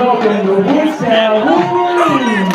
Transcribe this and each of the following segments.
welcome the Woodstown Wolverines.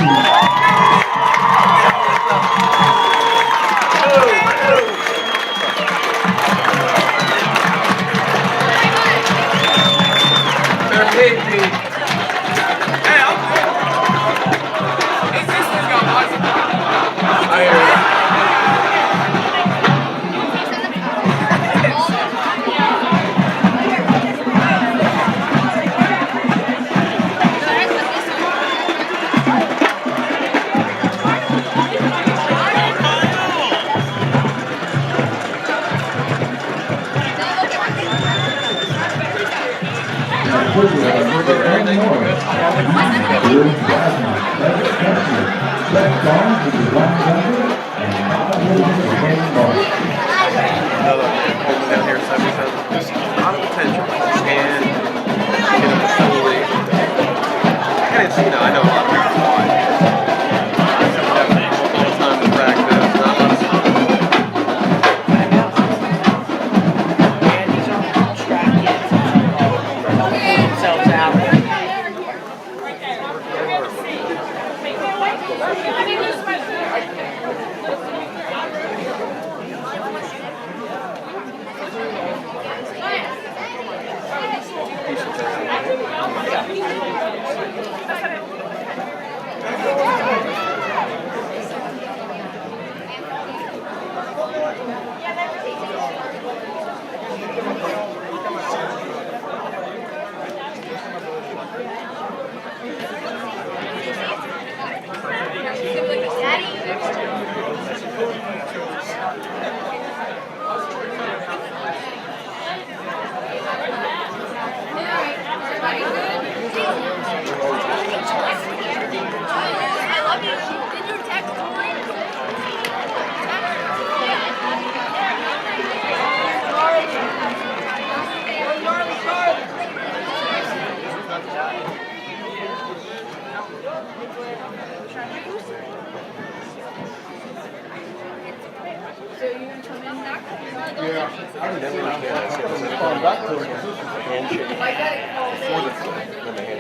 I know a lot of people fly. Time to practice, not a lot of stuff. And these are all track kids pull themselves out.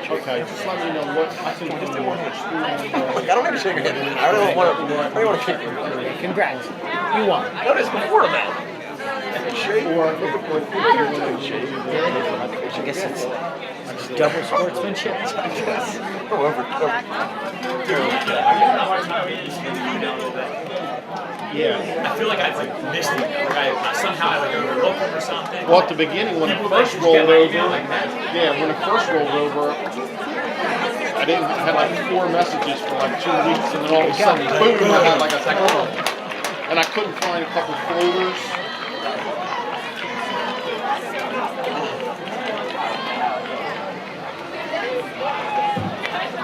Okay, just let me know what I think. I don't need to shake your hand. I don't want to kick you. Congrats. You won. No, this before the match. I guess it's double sportsmanship. Yeah. I feel like I've missed it. Like somehow I overlooked it or something. Well, at the beginning, when it first rolled over, when it first rolled over, I didn't have like 4 messages for like 2 weeks, and then all of a sudden, boom, I had like a ton. And I couldn't find a couple folders.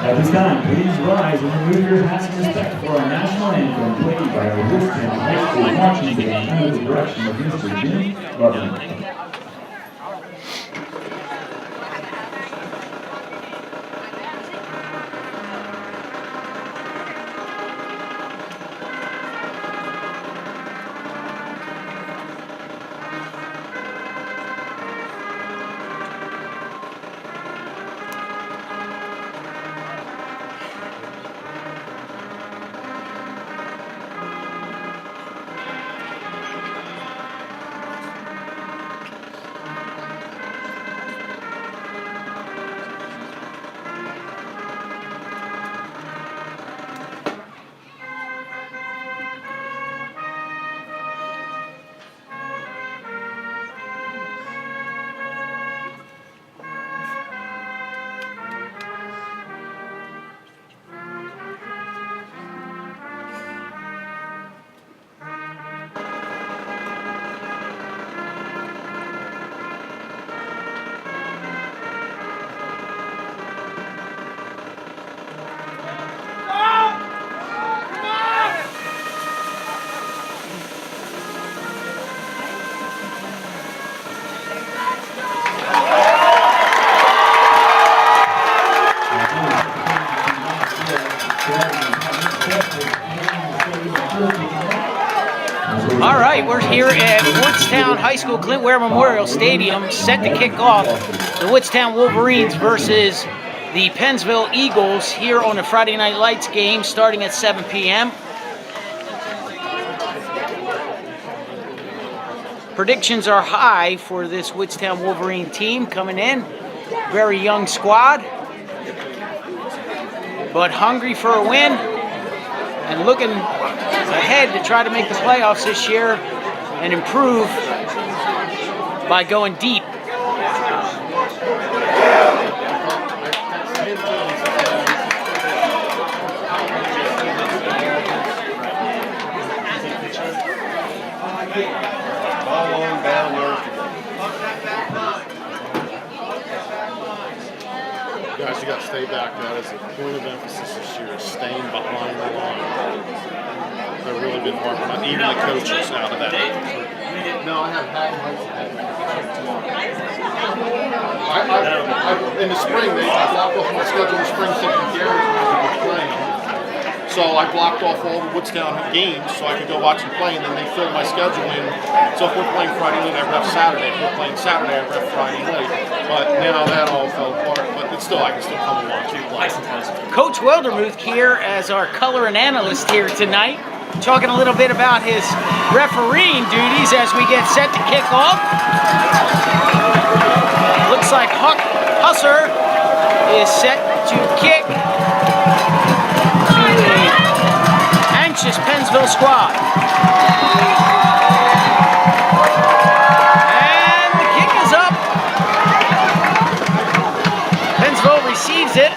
At this time, please rise and remove your hats in respect for our national anthem played by our Woodstown High School marching band under the direction of Mr. Jim Butler. All right, we're here at Woodstown High School Clint Ware Memorial Stadium, set to kick off the Woodstown Wolverines versus the Pennsville Eagles here on the Friday Night Lights game starting at 7 p.m. Predictions are high for this Woodstown Wolverine team coming in. Very young squad, but hungry for a win and looking ahead to try to make the playoffs this year and improve by going deep. Guys, you got to stay back. That is a point of emphasis this year, staying behind the line. They've really been hard for even the coaches out of that. No, I have in the spring, I blocked off my schedule in the spring thinking Gary was playing. So I blocked off all the Woodstown games so I could go watch them play, and then they filled my schedule in. So if we're playing Friday night, I ref Saturday. If we're playing Saturday, I ref Friday night. But now that all fell apart. But it's still, I can still come and watch you play. Coach Wildermuth here as our color and analyst here tonight, talking a little bit about his refereeing duties as we get set to kick off. Looks like Husser is set to kick to the anxious Pennsville squad. And the kick is up. Pennsville receives it.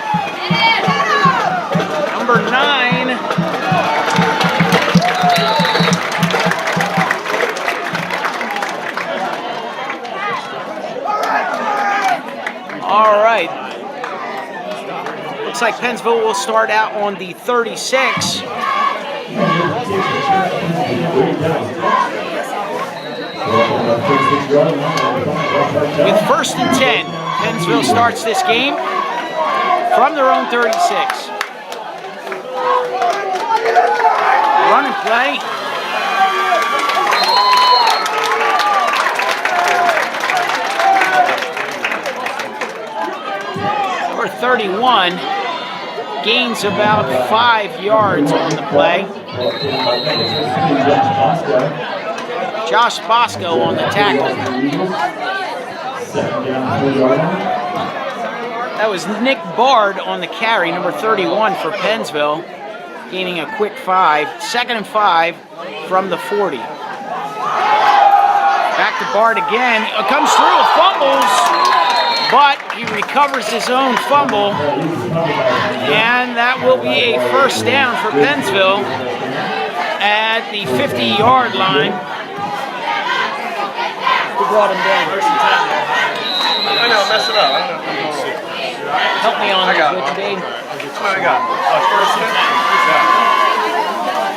Number 9. All right. Looks like Pennsville will start out on the 36. With 1st and 10, Pennsville starts this game from their own 36. Run and play. Number 31 gains about 5 yards on the play. Josh Bosco on the tackle. That was Nick Bard on the carry, number 31 for Pennsville, gaining a quick 5. 2nd and 5 from the 40. Back to Bard again. It comes through, fumbles, but he recovers his own fumble, and that will be a 1st down for Pennsville at the 50-yard line. Who brought him down? I know, mess it up. Help me on I got that, it. Dave. I got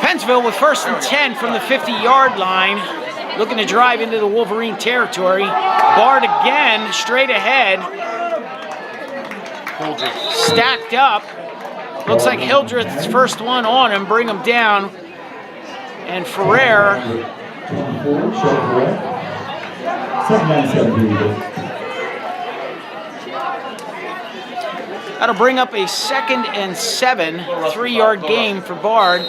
it. Pennsville with 1st and 10 from the 50-yard line, looking to drive into the Wolverine territory. Bard again, straight ahead. Stacked up. Looks like Hildreth's first one on him, bring him down. And Ferrer. That'll bring up a 2nd and 7, 3-yard game for Bard.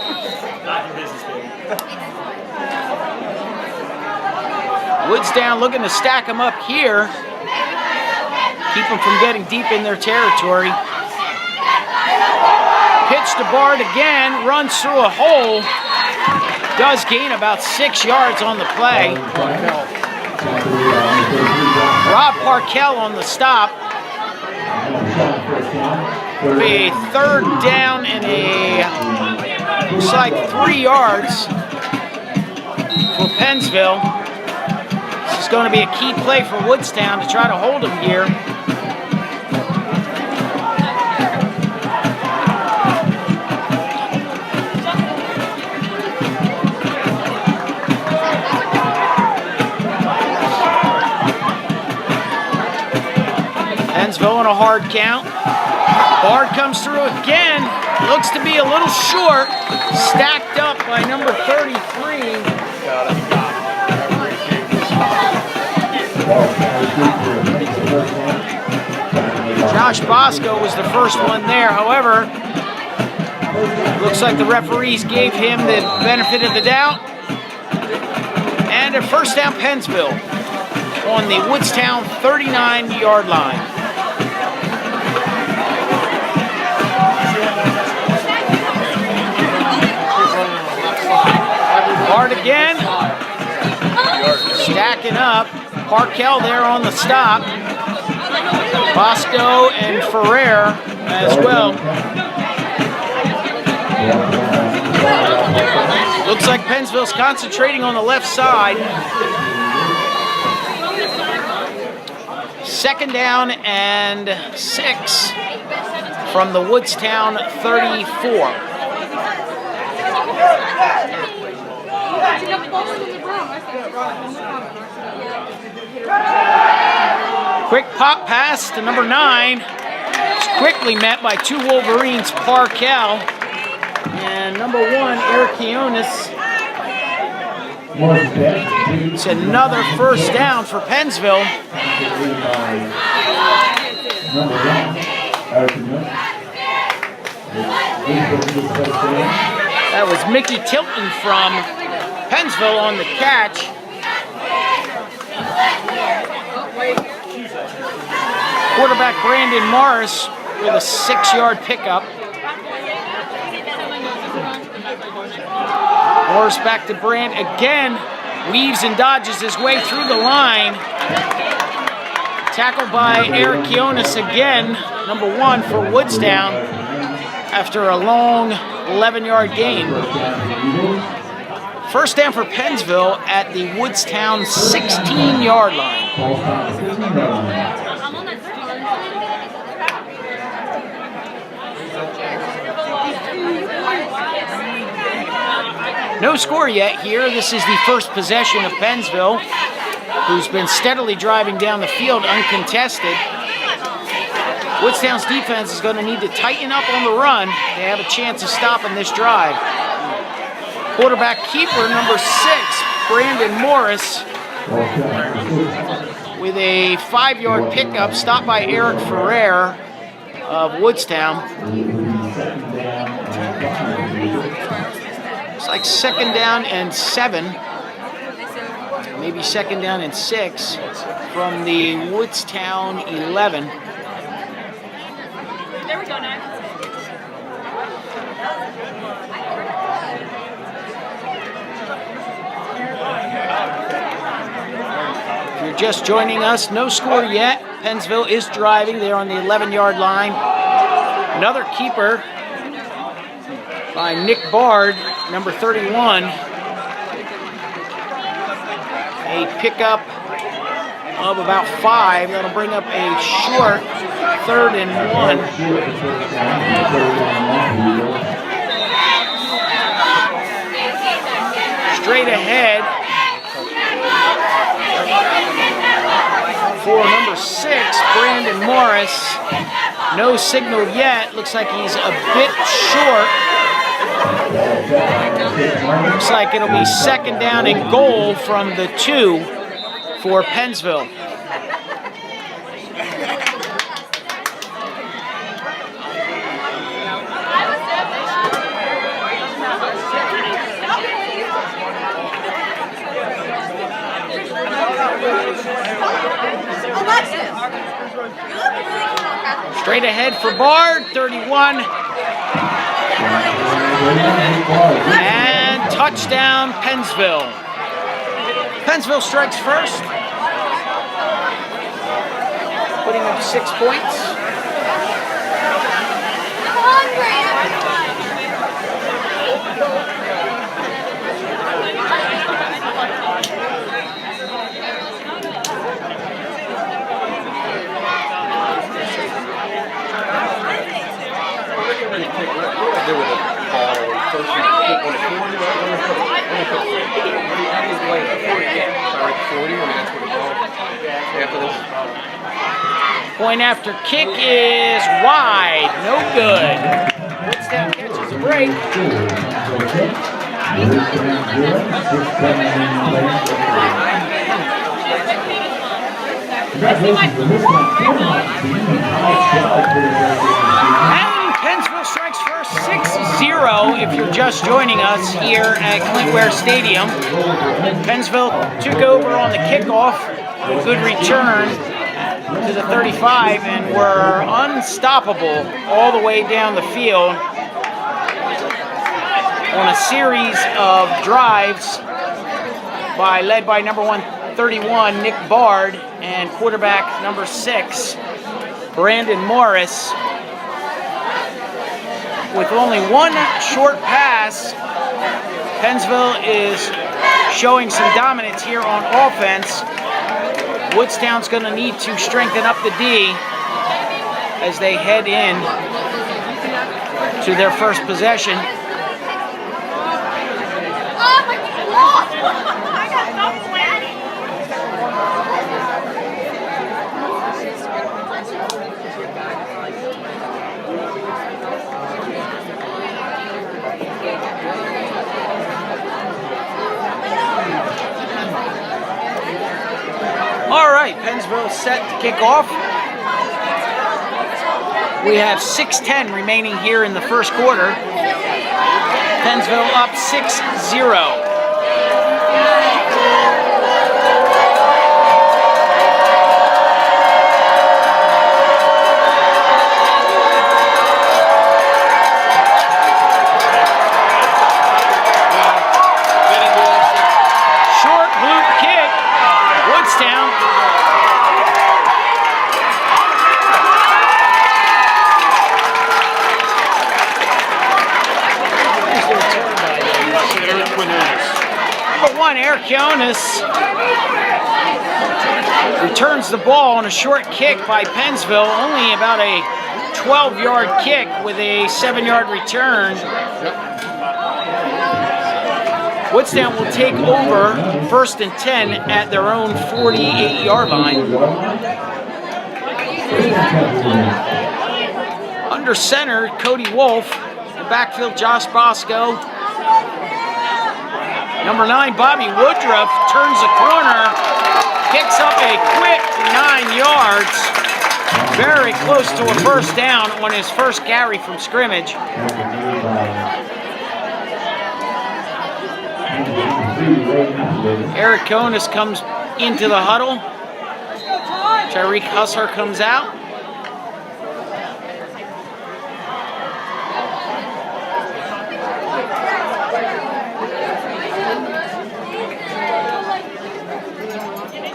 Woodstown looking to stack them up here. Keep them from getting deep in their territory. Pitch to Bard again, runs through a hole. Does gain about 6 yards on the play. Rob Parkell on the stop. A 3rd down and looks like 3 yards for Pennsville. This is going to be a key play for Woodstown to try to hold them here. Pennsville on a hard count. Bard comes through again. Looks to be a little short. Stacked up by number 33. Josh Bosco was the first one there. However, looks like the referees gave him the benefit of the doubt. And a first down Pennsville on the Woodstown 39-yard line. Hard again. Stacking up. Parkell there on the stop. Bosco and Ferrer as well. Looks like Pennsville's concentrating on the left side. Second down and 6 from the Woodstown 34. Quick pop pass to number 9. It's quickly met by 2 Wolverines, Parkell and number 1, Eric Kionis. It's another first down for Pennsville. That was Mickey Tilton from Pennsville on the catch. Quarterback Brandon Morris with a 6-yard pickup. Morris back to Brand again. Weaves and dodges his way through the line. Tackled by Eric Kionis again, number 1 for Woodstown, after a long 11-yard gain. First down for Pennsville at the Woodstown 16-yard line. No score yet here. This is the first possession of Pennsville, who's been steadily driving down the field uncontested. Woodstown's defense is going to need to tighten up on the run. They have a chance of stopping this drive. Quarterback keeper number 6, Brandon Morris, with a 5-yard pickup, stopped by Eric Ferrer of Woodstown. It's like second down and 7, maybe second down and 6 from the Woodstown 11. There we go now. If you're just joining us, no score yet. Pennsville is driving. They're on the 11-yard line. Another keeper by Nick Bard, number 31. A pickup of about 5. That'll bring up a short 3rd and 1. Straight ahead for number 6, Brandon Morris. No signal yet. Looks like he's a bit short. Looks like it'll be second down and goal from the 2 for Pennsville. Straight ahead for Bard, 31. And touchdown, Pennsville. Pennsville strikes first, putting up 6 points. Point after kick is wide, no good. Woodstown catches a break. Congratulations to the Woodstown Wolverines team and Kyle for their graduation. And Pennsville strikes first 6-0 if you're just joining us here at Clint Ware Stadium. Pennsville took over on the kickoff, good return to the 35, and were unstoppable all the way down the field on a series of drives led by number 131, Nick Bard, and quarterback number 6, Brandon Morris. With only one short pass, Pennsville is showing some dominance here on offense. Woodstown's going to need to strengthen up the D as they head in to their first possession. All right, Pennsville set to kick off. We have 6:10 remaining here in the first quarter. Pennsville up 6-0. Short loop kick, Woodstown. Number 1, Eric Jonas returns the ball on a short kick by Pennsville, only about a 12-yard kick with a 7-yard return. Woodstown will take over 1st and 10 at their own 48-yard line. Under center, Cody Wolf. The backfield, Josh Bosco. Number 9, Bobby Woodruff turns the corner, picks up a quick 9 yards. Very close to a first down on his first carry from scrimmage. Eric Jonas comes into the huddle. Tyreek Hustler comes out.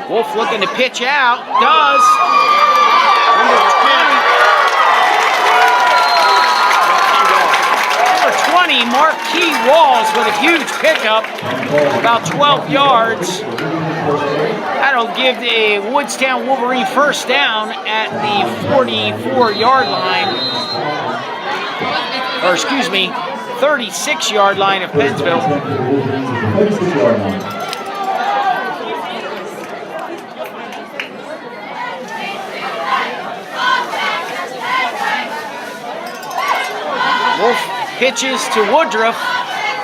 Wolf looking to pitch out, does. Number 20, Marquis Walls with a huge pickup, about 12 yards. That'll give the Woodstown Wolverine first down at the 44-yard line. Or excuse me, 36-yard line of Pennsville. Wolf pitches to Woodruff.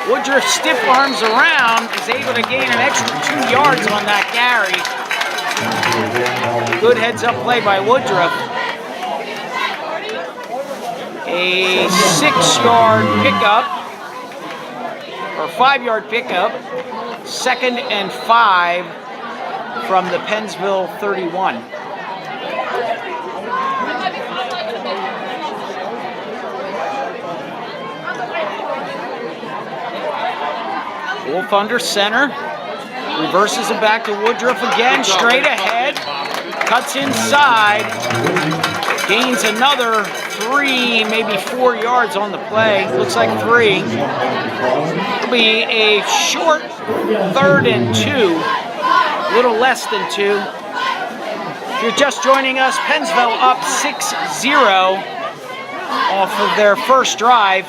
Woodruff stiff arms around, is able to gain an extra 2 yards on that carry. Good heads up play by Woodruff. A 6-yard pickup, or 5-yard pickup. 2nd and 5 from the Pennsville 31. Wolf under center, reverses it back to Woodruff again, straight ahead, cuts inside, gains another 3, maybe 4 yards on the play, looks like 3. It'll be a short 3rd and 2, a little less than 2. If you're just joining us, Pennsville up 6-0 off of their first drive,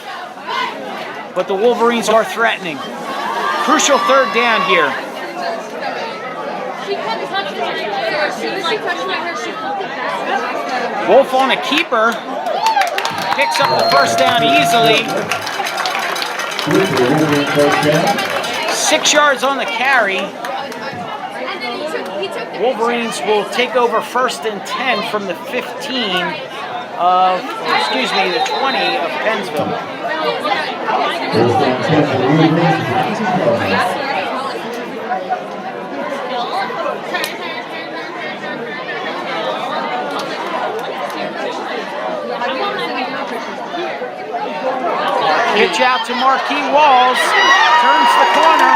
but the Wolverines are threatening. Crucial 3rd down here. Wolf on a keeper. Picks up the first down easily. 6 yards on the carry. Wolverines will take over 1st and 10 from the 15 of, or excuse me, the 20 of Pennsville. Pitch out to Marquis Walls, turns the corner.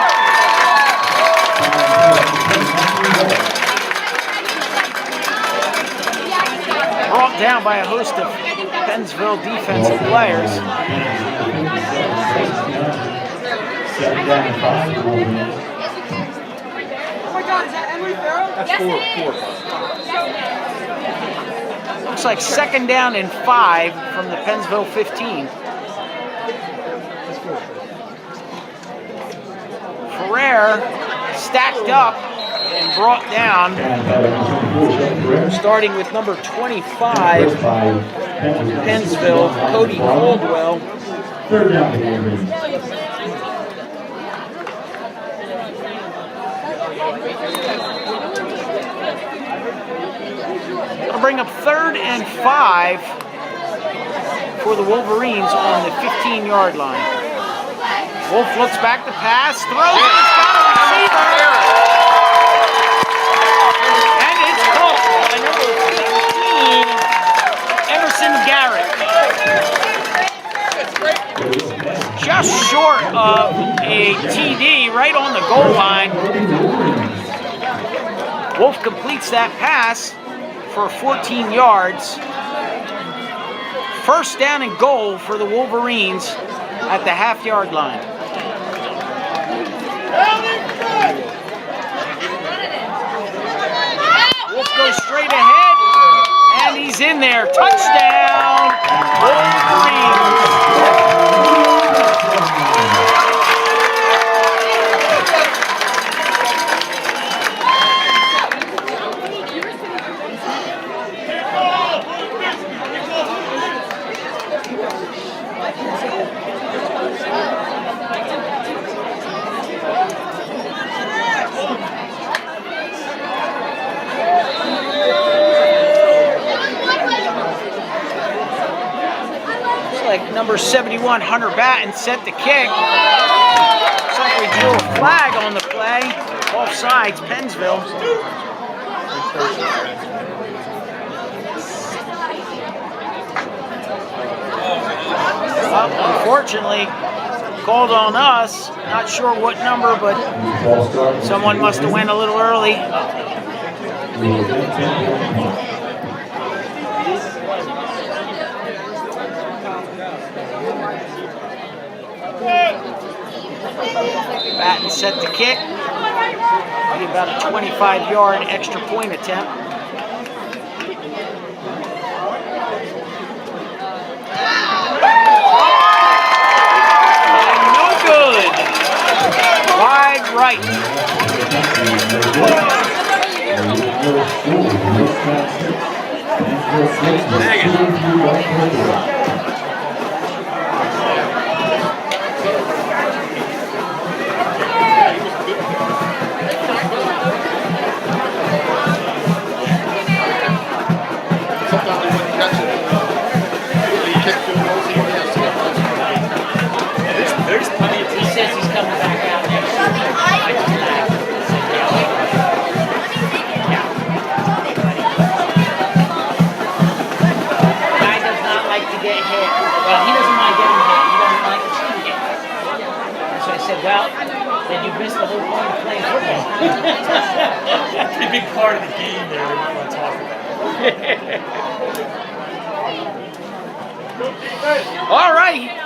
Brought down by a host of Pennsville defensive players. That's four. Looks like 2nd down and 5 from the Pennsville 15. Ware stacked up and brought down, starting with number 25, Pennsville, Cody Caldwell. 3rd down for Wolverines. It'll bring up 3rd and 5 for the Wolverines on the 15-yard line. Wolf looks back to pass, throws it, he's got a receiver. And it's caught by number 15, Emerson Garrett. Just short of a TD, right on the goal line. Wolf completes that pass for 14 yards. 1st down and goal for the Wolverines at the half-yard line. Wolf goes straight ahead, and he's in there. Touchdown, Wolverines. Number 71, Hunter Batten, set the kick. Looks like we drew a flag on the play. Offsides, Pennsville. Well, unfortunately, called on us. Not sure what number, but someone must have went a little early. Batten set the kick. Be about a 25-yard extra point attempt. And no good. Wide right. There's plenty of. He says he's coming back out next year. Guy does not like to get hit. Well, he doesn't mind getting hit. He doesn't like to see hit. So I said, well, then you've missed the whole point of playing football. That's a big part of the game there we might want to talk about. All right.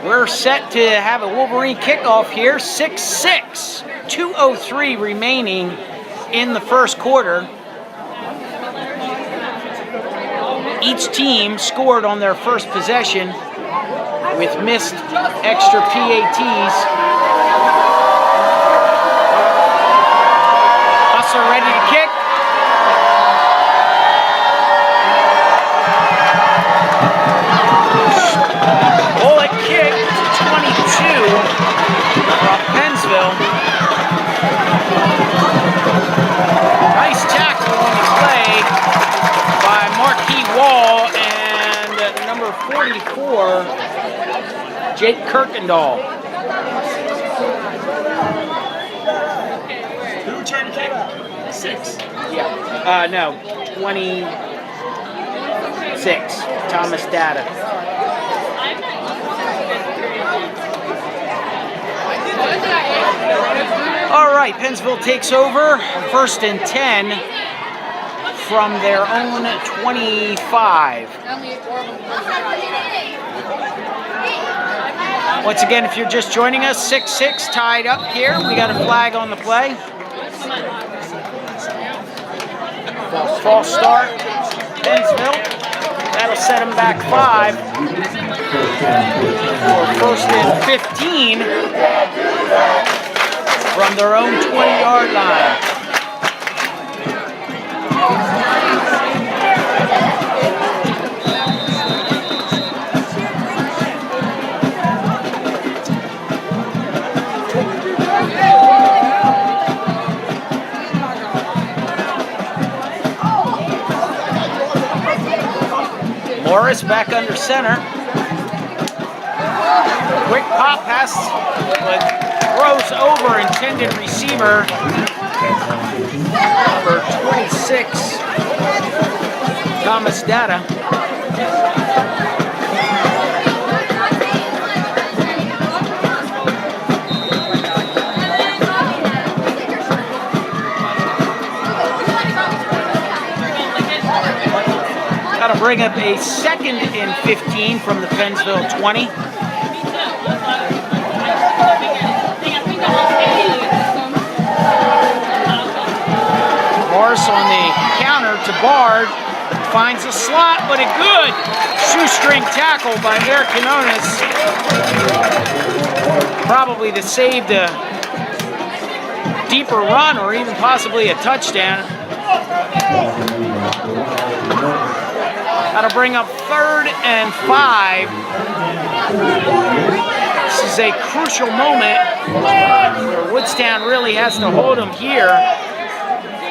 We're set to have a Wolverine kickoff here. 6-6. 2:03 remaining in the first quarter. Each team scored on their first possession with missed extra PATs. Husser ready to kick. Bullet kick to 22 from Pennsville. for Jake Kirkendall. Who returned the kick? 6. Yeah. No, 26. Thomas Data. All right, Pennsville takes over. 1st and 10 from their own 25. Once again, if you're just joining us, 6-6 tied up here. We got a flag on the play. False start, Pennsville. That'll set them back 5 for 1st and 15 from their own 20-yard line. Morris back under center. Quick pop pass, but throws over intended receiver for 26, Thomas Data. Got to bring up a 2nd and 15 from the Pennsville 20. Morris on the counter to Bard, finds a slot, but a good shoestring tackle by Ware. Probably to save the deeper run or even possibly a touchdown. Got to bring up 3rd and 5. This is a crucial moment where Woodstown really has to hold them here.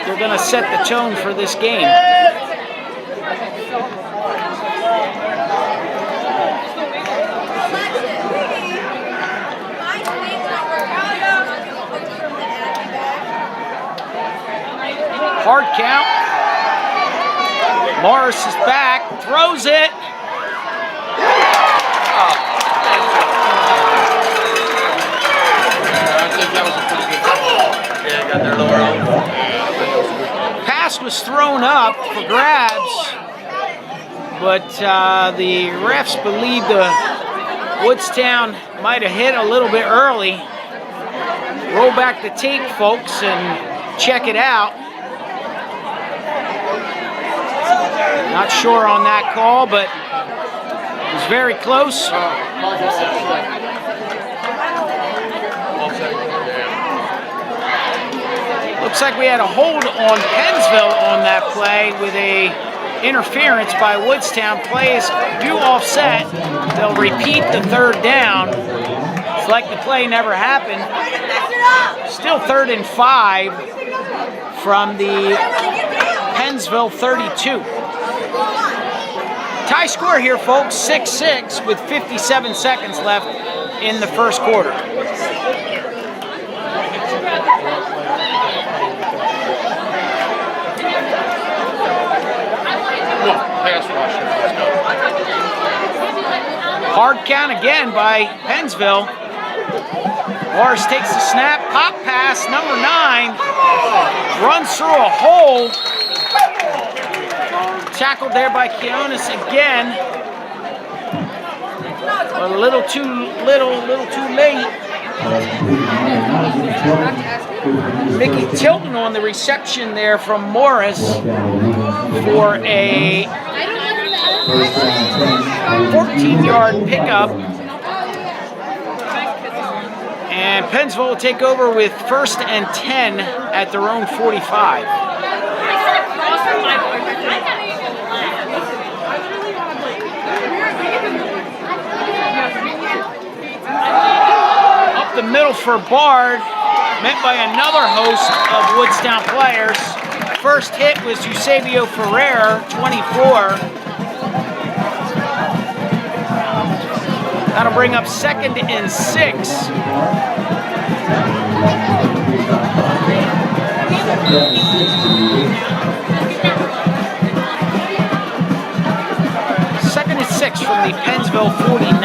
They're going to set the tone for this game. Hard count. Morris is back, throws it. Pass was thrown up for grabs, but the refs believe the Woodstown might have hit a little bit early. Roll back the tape, folks, and check it out. Not sure on that call, but it was very close. Looks like we had a hold on Pennsville on that play with a interference by Woodstown. Plays do offset. They'll repeat the 3rd down. It's like the play never happened. Still 3rd and 5 from the Pennsville 32. Tie score here, folks, 6-6 with 57 seconds left in the 1st quarter. Hard count again by Pennsville. Morris takes the snap, pop pass, number 9, runs through a hole. Tackled there by Keonis again. A little too late. Mickey Tilton on the reception there from Morris for a 14-yard pickup. And Pennsville will take over with 1st and 10 at their own 45. Up the middle for Bard, met by another host of Woodstown players. First hit was Eusebio Ferrer, 24. That'll bring up 2nd and 6. Second and 6 from the Pennsville 49.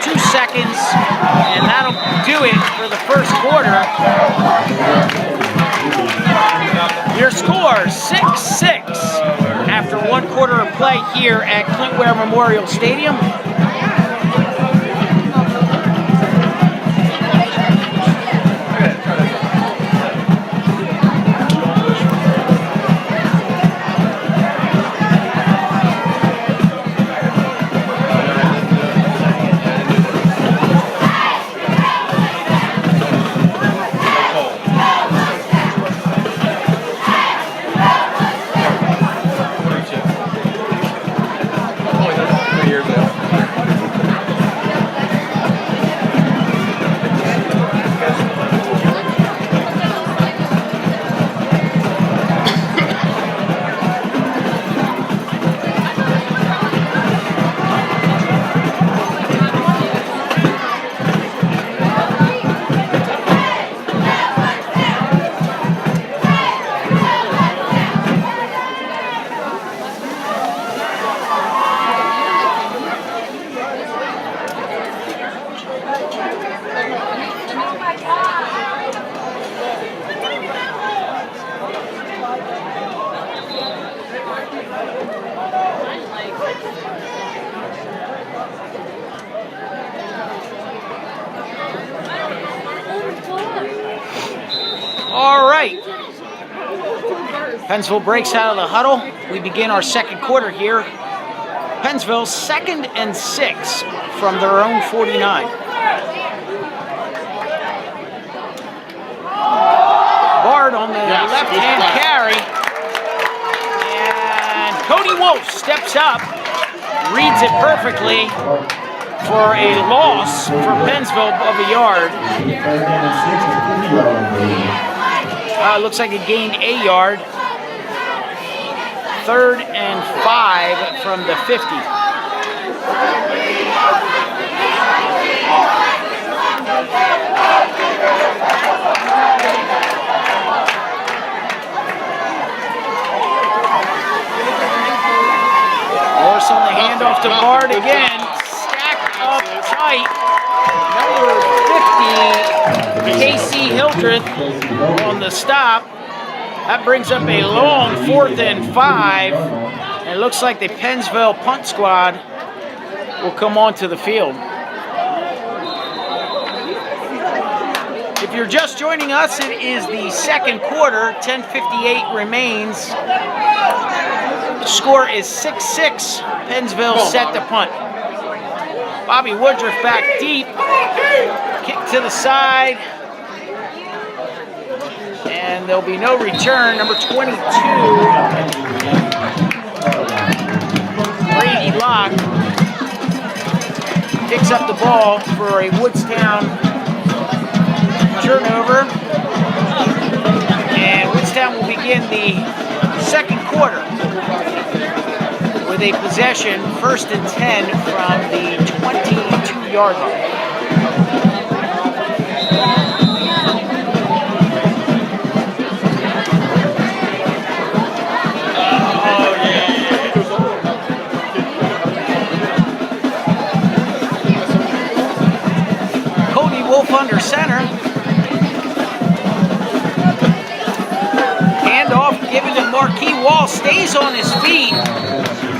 2 seconds, and that'll do it for the first quarter. Your score, 6-6 after 1 quarter of play here at Clint Ware Memorial Stadium. All right. Pennsville breaks out of the huddle. We begin our second quarter here. Pennsville 2nd and 6 from their own 49. Bard on the left-hand carry. And Cody Wolf steps up, reads it perfectly for a loss for Pennsville of a yard. Looks like it gained a yard. 3rd and 5 from the 50. Morris on the handoff to Bard again. Stacked up tight. Number 50, KC Hildreth on the stop. That brings up a long 4th and 5. And it looks like the Pennsville punt squad will come onto the field. If you're just joining us, it is the second quarter. 10:58 remains. The score is 6-6. Pennsville set to punt. Bobby Woodruff back deep. Kick to the side. And there'll be no return. Number 22, Brady Locke, picks up the ball for a Woodstown turnover. And Woodstown will begin the second quarter with a possession, 1st and 10 from the 22-yard line. Wolf under center. Handoff given to Marquis Wall. Stays on his feet.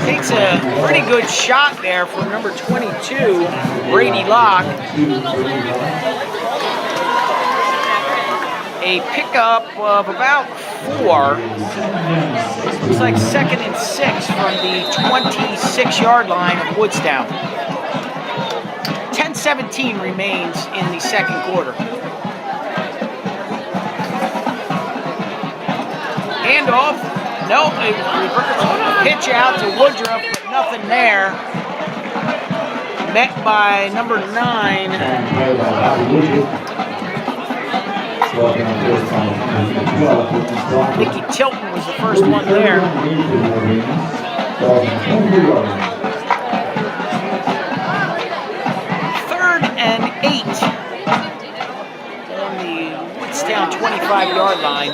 Takes a pretty good shot there for number 22, Brady Locke. A pickup of about 4. Looks like 2nd and 6 from the 26-yard line of Woodstown. 10:17 remains in the second quarter. Handoff. No, a pitch out to Woodruff, but nothing there. Met by number 9. Nicky Tilton was the first one there. 25-yard line.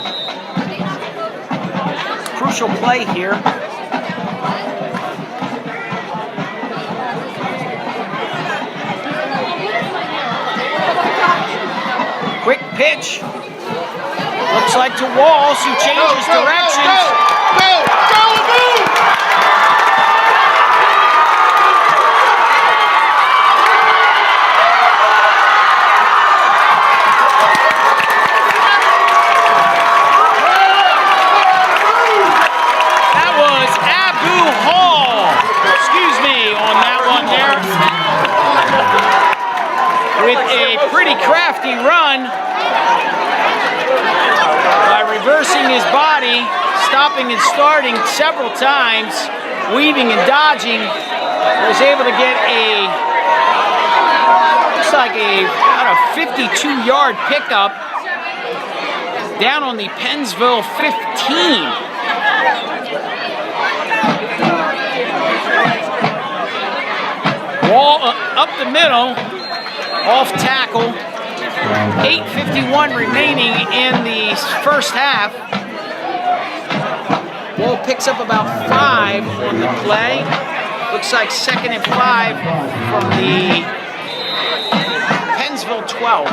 Crucial play here. Quick pitch. Looks like to Walls, who changes directions. Go! That was Abu Hall. Excuse me on that one there. With a pretty crafty run by reversing his body, stopping and starting several times, weaving and dodging, was able to get a, looks like about a 52-yard pickup down on the Pennsville 15. Wall up the middle, off tackle. 8:51 remaining in the first half. Wall picks up about 5 on the play. Looks like 2nd and 5 from the Pennsville 12.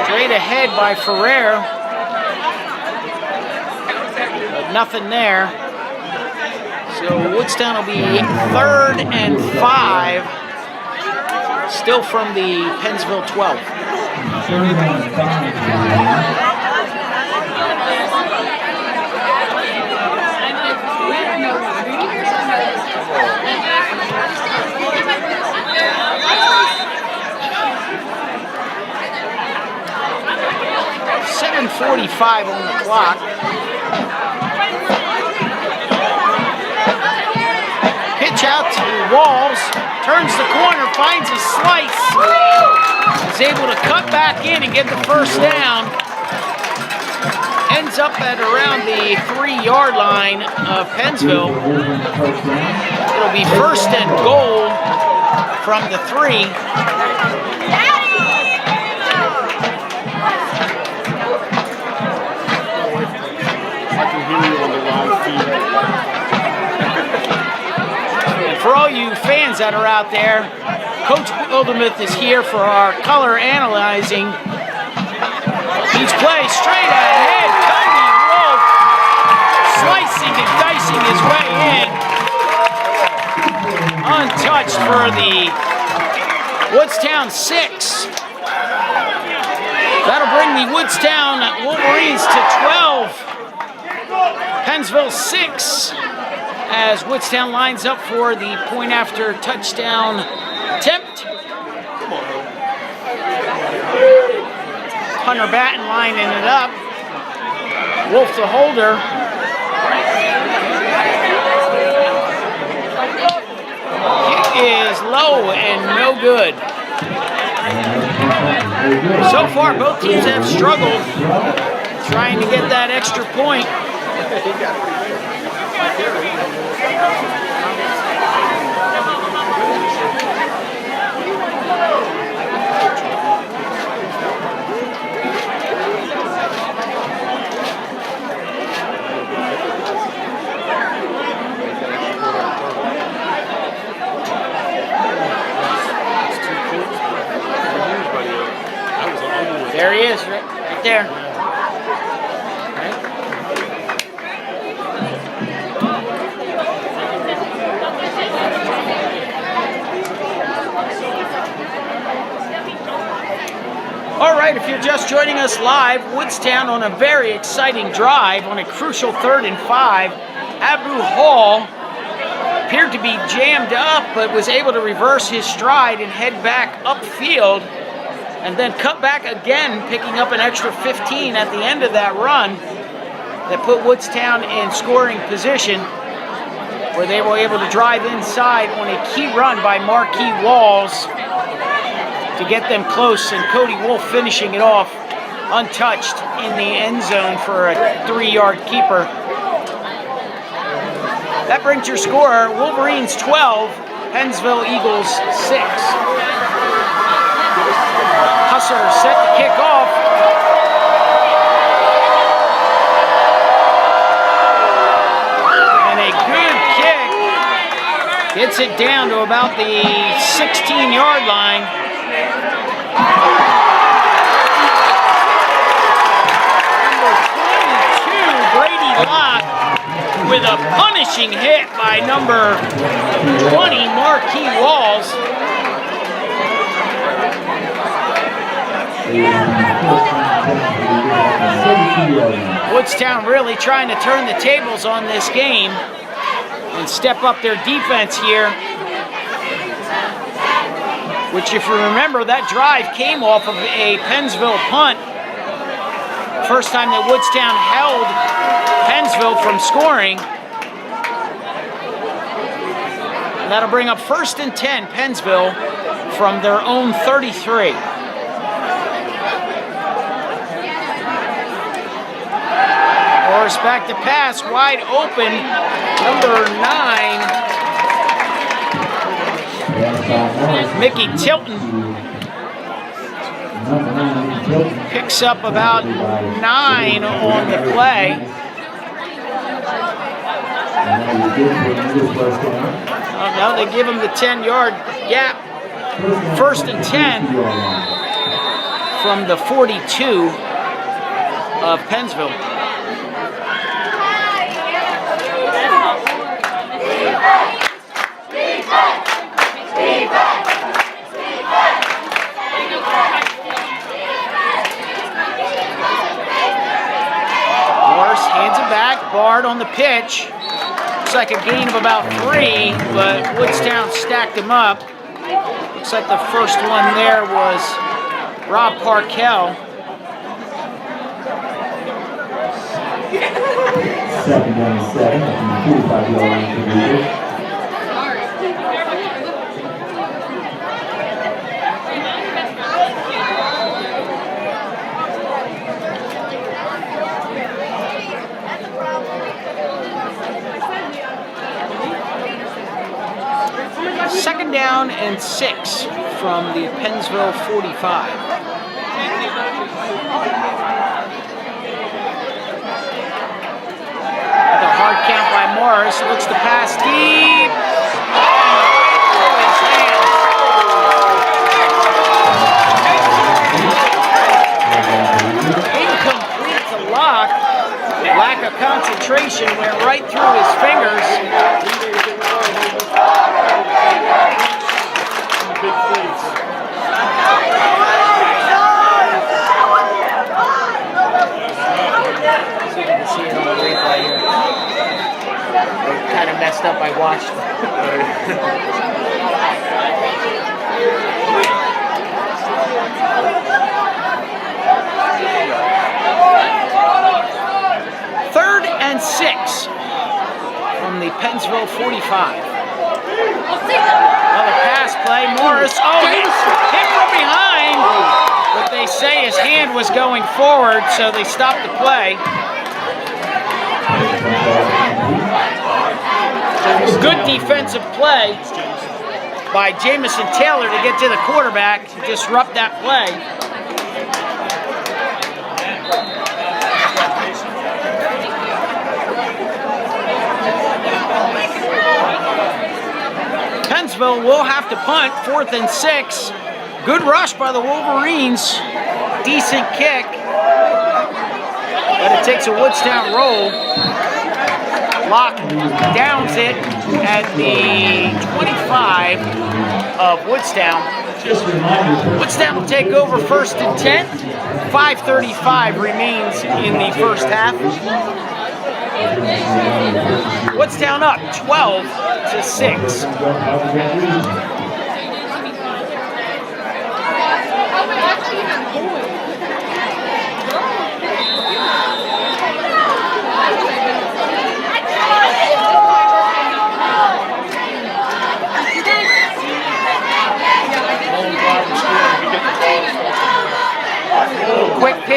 Straight ahead by Ware, but nothing there. So Woodstown will be 3rd and 5, still from the Pennsville 12. 3rd and 5. 7:45 on the clock. Pitch out to Walls, turns the corner, finds a slice, is able to cut back in and get the first down. Ends up at around the 3-yard line of Pennsville. It'll be 1st and goal from the 3. For all you fans that are out there, Coach Wildermuth is here for our color analyzing each play. Straight ahead, Cody Wolf slicing and dicing his way in. Untouched for the Woodstown 6. That'll bring the Woodstown Wolverines to 12. Pennsville 6. As Woodstown lines up for the point after touchdown attempt. Hunter Batten lining it up. Wolf the holder. Kick is low and no good. So far, both teams have struggled trying to get that extra point. There he is, right there. All right, if you're just joining us live, Woodstown on a very exciting drive on a crucial 3rd and 5. Abu Hall appeared to be jammed up, but was able to reverse his stride and head back upfield, and then cut back again, picking up an extra 15 at the end of that run that put Woodstown in scoring position, where they were able to drive inside on a key run by Marquis Walls to get them close, and Cody Wolf finishing it off untouched in the end zone for a 3-yard keeper. That brings your score, Wolverines 12, Pennsville Eagles 6. Husser set to kick off. And a good kick. Gets it down to about the 16-yard line. Number 22, Brady Locke, with a punishing hit by number 20, Marquis Walls. Woodstown really trying to turn the tables on this game and step up their defense here, which, if you remember, that drive came off of a Pennsville punt. First time that Woodstown held Pennsville from scoring. And that'll bring up 1st and 10, Pennsville, from their own 33. Morris back to pass, wide open, number 9, Mickey Tilton. Picks up about 9 on the play. Oh no, they give him the 10-yard gap. 1st and 10 from the 42 of Pennsville. Hands it back, Bard on the pitch. Looks like a gain of about 3, but Woodstown stacked him up. Looks like the first one there was Rob Parkell. 2nd down and 7 from the 45-yard line for the Eagles. Second down and 6 from the Pennsville 45. The hard count by Morris, looks to pass deep. Incomplete to Locke. Lack of concentration went right through his fingers. Big plays. So you can see it on the replay here. Kind of messed up, I watched. Third and 6 from the Pennsville 45. Another pass play, Morris, hit from behind, but they say his hand was going forward, so they stopped the play. Good defensive play by Jamison Taylor to get to the quarterback to disrupt that play. Pennsville will have to punt, 4th and 6. Good rush by the Wolverines. Decent kick. But it takes a Woodstown roll. Locke downs it at the 25 of Woodstown. Woodstown will take over 1st and 10. 5:35 remains in the first half. Woodstown up 12-6.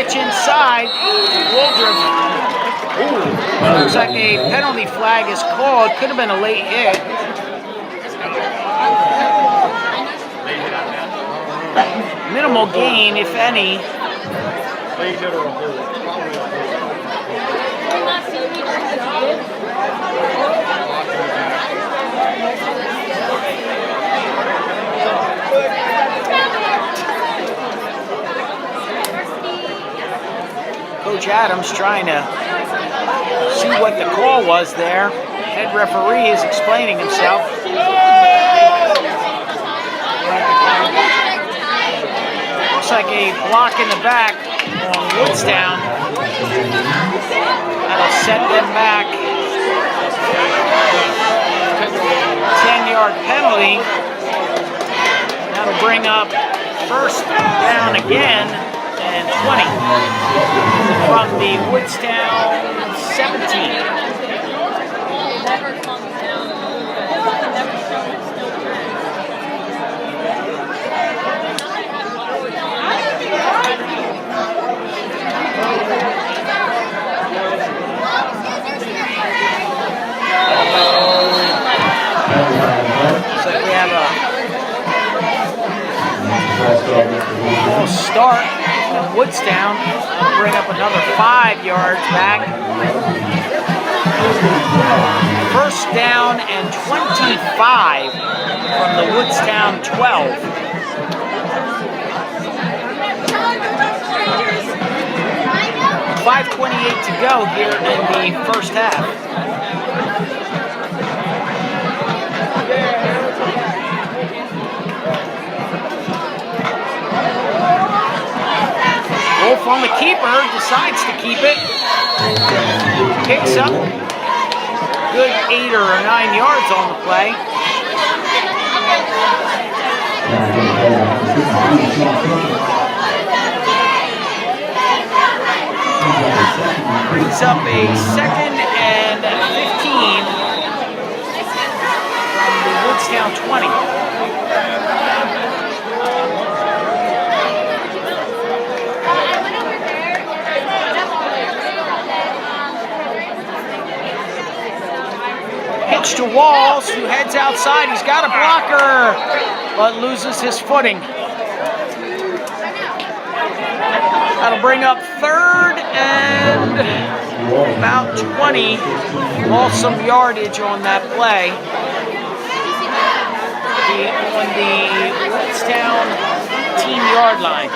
pitch inside. Woodruff. Looks like a penalty flag is called. Could have been a late hit. Minimal gain, if any. Late hit or a hold. Probably a Coach Adams trying to see what the call was there. Head referee is explaining himself. Looks like a block in the back on Woodstown. That'll set them back. 10-yard penalty. That'll bring up first down again and 20 from the Woodstown 17. Looks like we have a false start from Woodstown. That'll bring up another 5 yards back. First down and 25 from the Woodstown 12. .528 to go here in the first half. Wolf on the keeper, decides to keep it. Picks up good 8 or 9 yards on the play. Brings up a 2nd and 15 from the Woodstown 20. Pitch to Walls, who heads outside. He's got a blocker, but loses his footing. That'll bring up 3rd and about 20. Lost some yardage on that play. On the Woodstown team-yard line.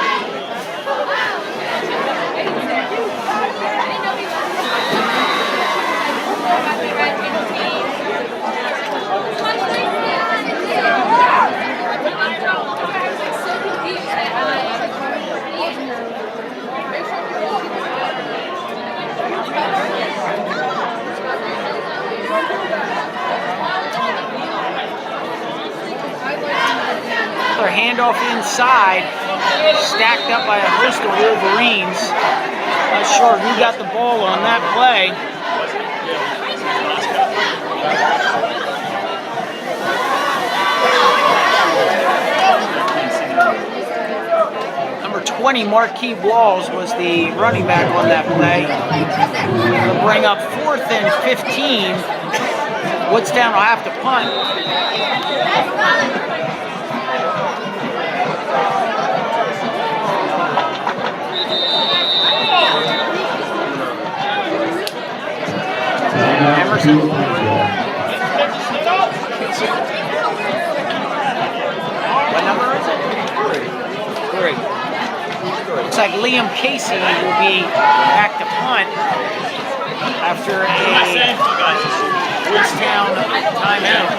Another handoff inside, stacked up by a host of Wolverines. Not sure who got the ball on that play. Number 20, Marquis Walls, was the running back on that play. It'll bring up 4th and 15. Woodstown will have to punt. Emerson. What number is it? 3. Looks like Liam Casey will be back to punt after a Woodstown timeout.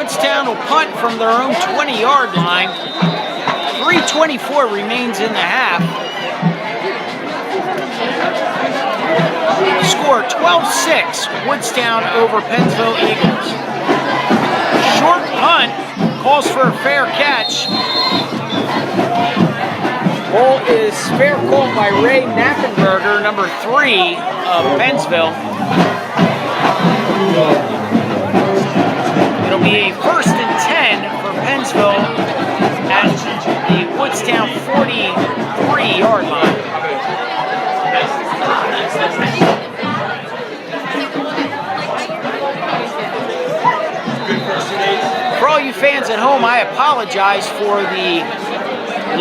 Woodstown will punt from their own 20-yard line. 3:24 remains in the half. Score 12-6, Woodstown over Pennsville Eagles. Short punt, calls for a fair catch. Ball is fair called by Ray Knappenberger, number 3 of Pennsville. It'll be a 1st and 10 for Pennsville at the Woodstown 43-yard line. For all you fans at home, I apologize for the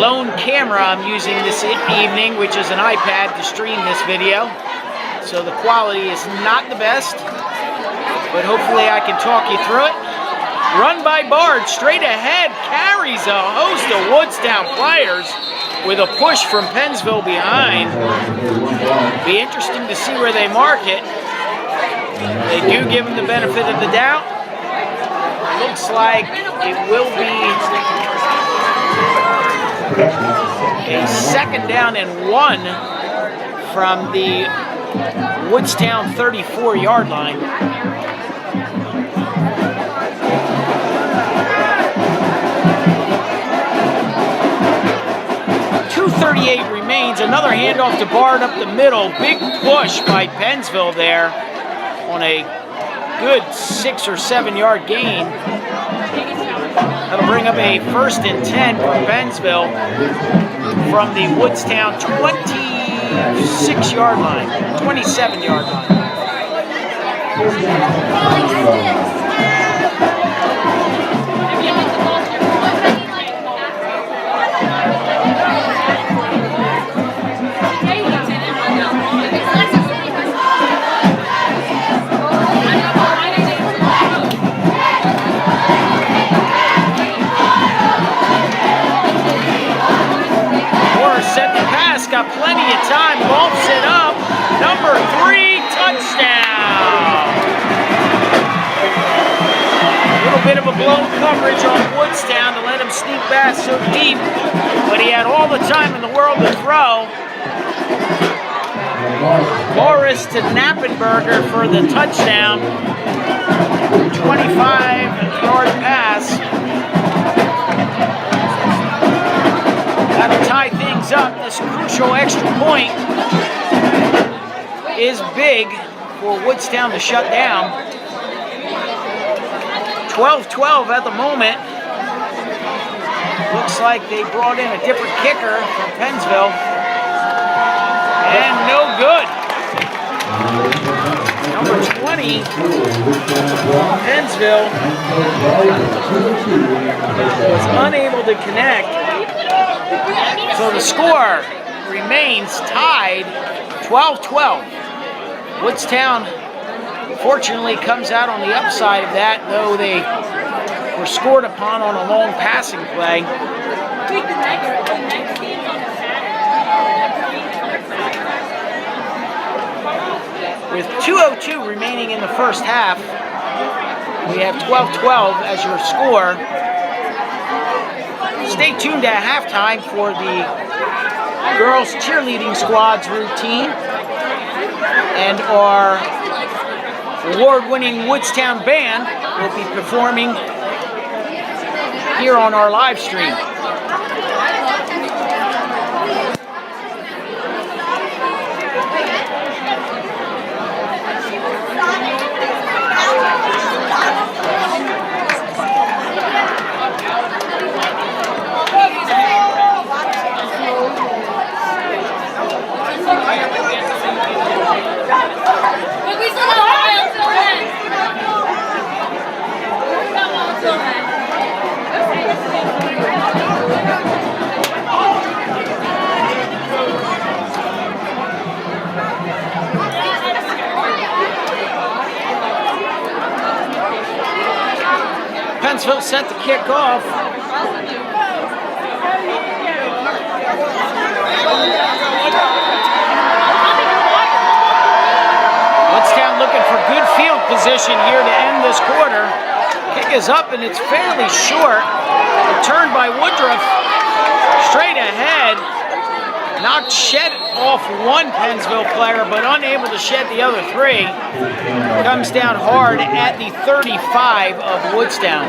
lone camera I'm using this evening, which is an iPad to stream this video. So the quality is not the best, but hopefully I can talk you through it. Run by Bard, straight ahead, carries a host of Woodstown players with a push from Pennsville behind. Be interesting to see where they mark it. They do give him the benefit of the doubt. Looks like it will be a 2nd down and 1 from the Woodstown 34-yard line. .238 remains. Another handoff to Bard up the middle. Big push by Pennsville there on a good 6 or 7 yard gain. That'll bring up a 1st and 10 for Pennsville from the Woodstown 26-yard line, 27-yard line. Got plenty of time, bumps it up. Number 3, touchdown. A little bit of a blown coverage on Woodstown to let him sneak past so deep, but he had all the time in the world to throw. Morris to Knappenberger for the touchdown. 25-yard pass. That'll tie things up. This crucial extra point is big for Woodstown to shut down. 12-12 at the moment. Looks like they brought in a different kicker from Pennsville. And no good. Number 20, Pennsville, was unable to connect. So the score remains tied 12-12. Woodstown fortunately comes out on the upside of that, though they were scored upon on a long passing play. With 2:02 remaining in the first half, we have 12-12 as your score. Stay tuned at halftime for the girls cheerleading squad's routine and our award-winning Woodstown band will be performing here on our live stream. Pennsville set to kick off. Woodstown looking for good field position here to end this quarter. Kick is up and it's fairly short. Returned by Woodruff. Straight ahead. Knocked shed off one Pennsville player, but unable to shed the other three. Comes down hard at the 35 of Woodstown.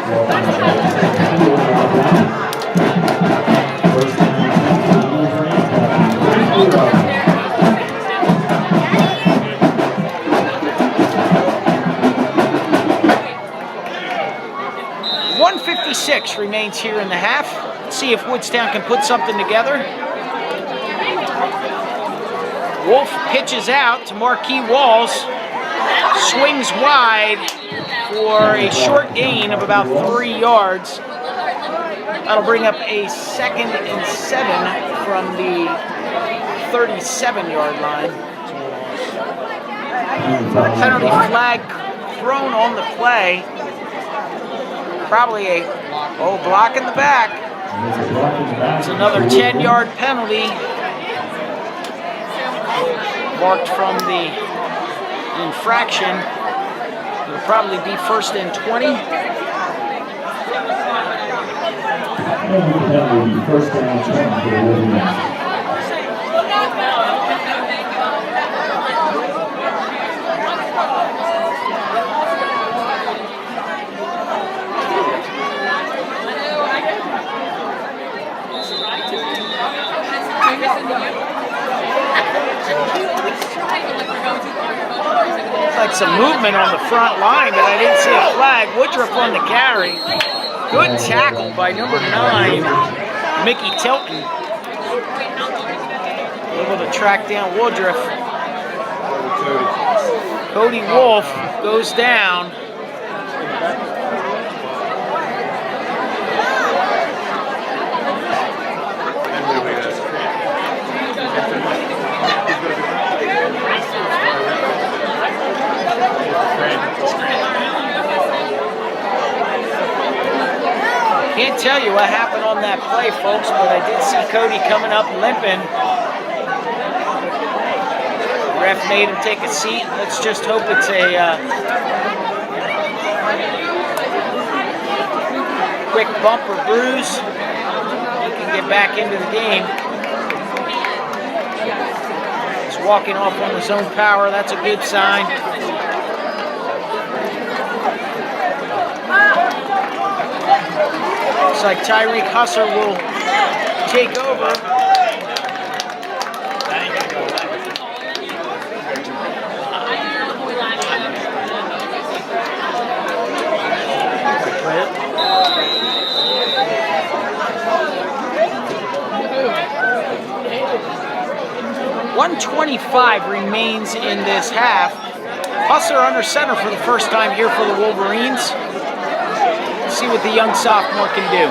156 remains here in the half. Let's see if Woodstown can put something together. Wolf pitches out to Marquis Walls. Swings wide for a short gain of about 3 yards. That'll bring up a 2nd and 7 from the 37-yard line. Penalty flag thrown on the play. Probably a block in the back. It's another 10-yard penalty. Marked from the infraction. It'll probably be 1st and 20. That will be 1st down 20 for the Wolverines. Like some movement on the front line, but I didn't see a flag. Woodruff on the carry. Good tackle by number 9, Mickey Tilton. Able to track down Woodruff. Cody Wolf goes down. Can't tell you what happened on that play, folks, but I did see Cody coming up limping. Ref made him take a seat. Let's just hope it's a quick bump or bruise. He can get back into the game. He's walking off on his own power. That's a good sign. Looks like Tyreek Husser will take over. .125 remains in this half. Husser under center for the first time here for the Wolverines. See what the young sophomore can do.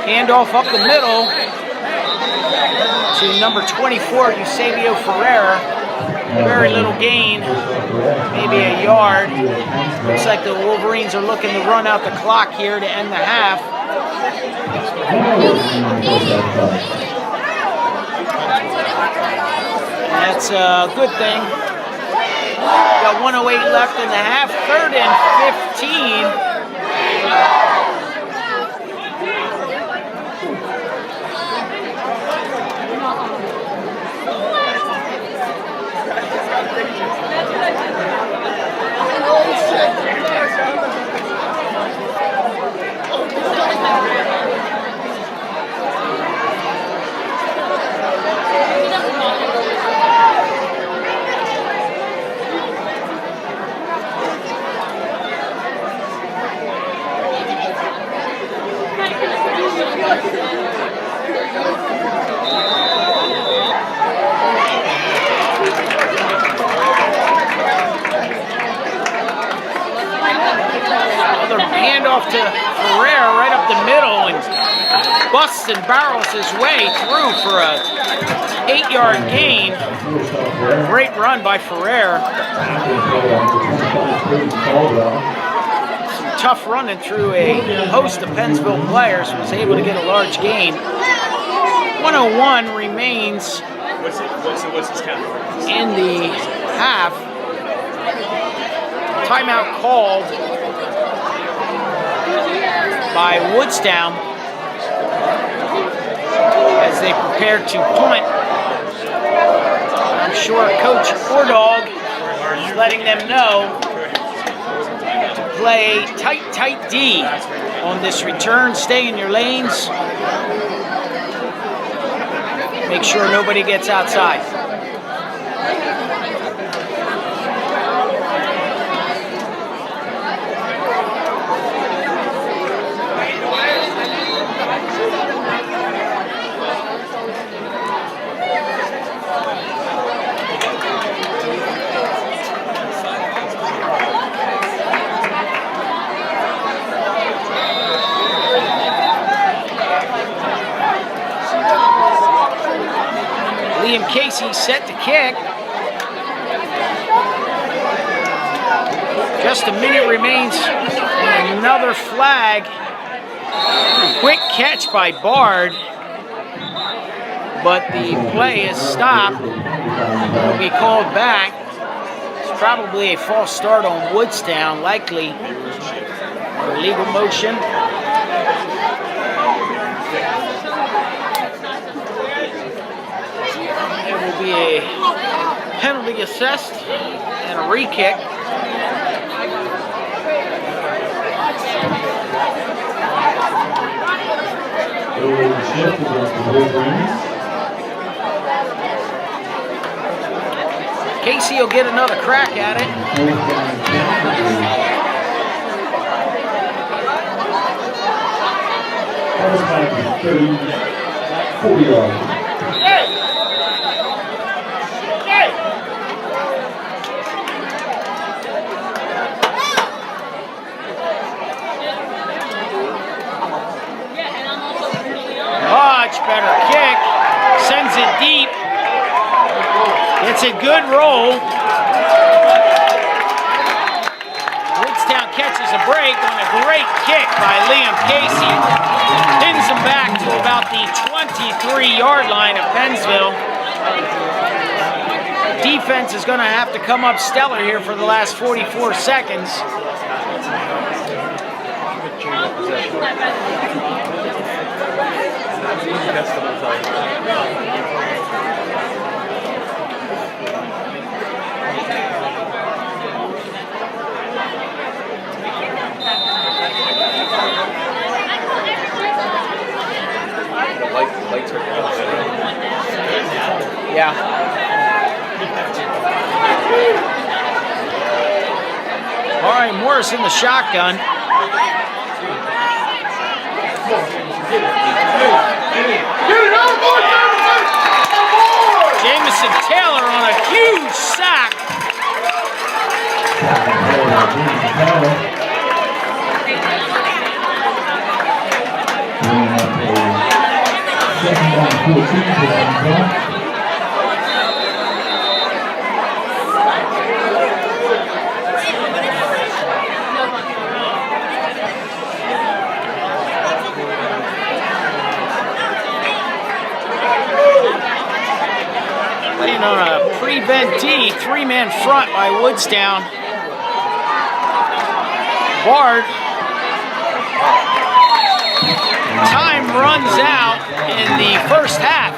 Handoff up the middle to number 24, Eusebio Ferreira. Very little gain, maybe a yard. Looks like the Wolverines are looking to run out the clock here to end the half. That's a good thing. Got 1:08 left in the half, 3rd and 15. Another handoff to Ferrer right up the middle and busts and barrels his way through for a 8-yard gain. Great run by Ferrer. Some tough running through a host of Pennsville players. Was able to get a large gain. 1:01 remains What's his count? in the half. timeout called by Woodstown as they prepare to punt. I'm sure Coach Ordog is letting them know to play tight D on this return. Stay in your lanes. Make sure nobody gets outside. Liam Casey set to kick. Just a minute remains. And another flag. Quick catch by Bard. But the play is stopped. Will be called back. It's probably a false start on Woodstown, likely a legal motion. There will be a penalty assessed and a re-kick. Shift against the Wolverines. Casey will get another crack at it. That was like 30, 40 yards. Much better kick. Sends it deep. It's a good roll. Woodstown catches a break on a great kick by Liam Casey. Pins him back to about the 23-yard line of Pennsville. Defense is going to have to come up stellar here for the last 44 seconds. Yeah. All right, Morris in the shotgun. Jamison Taylor on a huge sack. Playing on a prevent D, three-man front by Woodstown. Bard. Time runs out in the first half.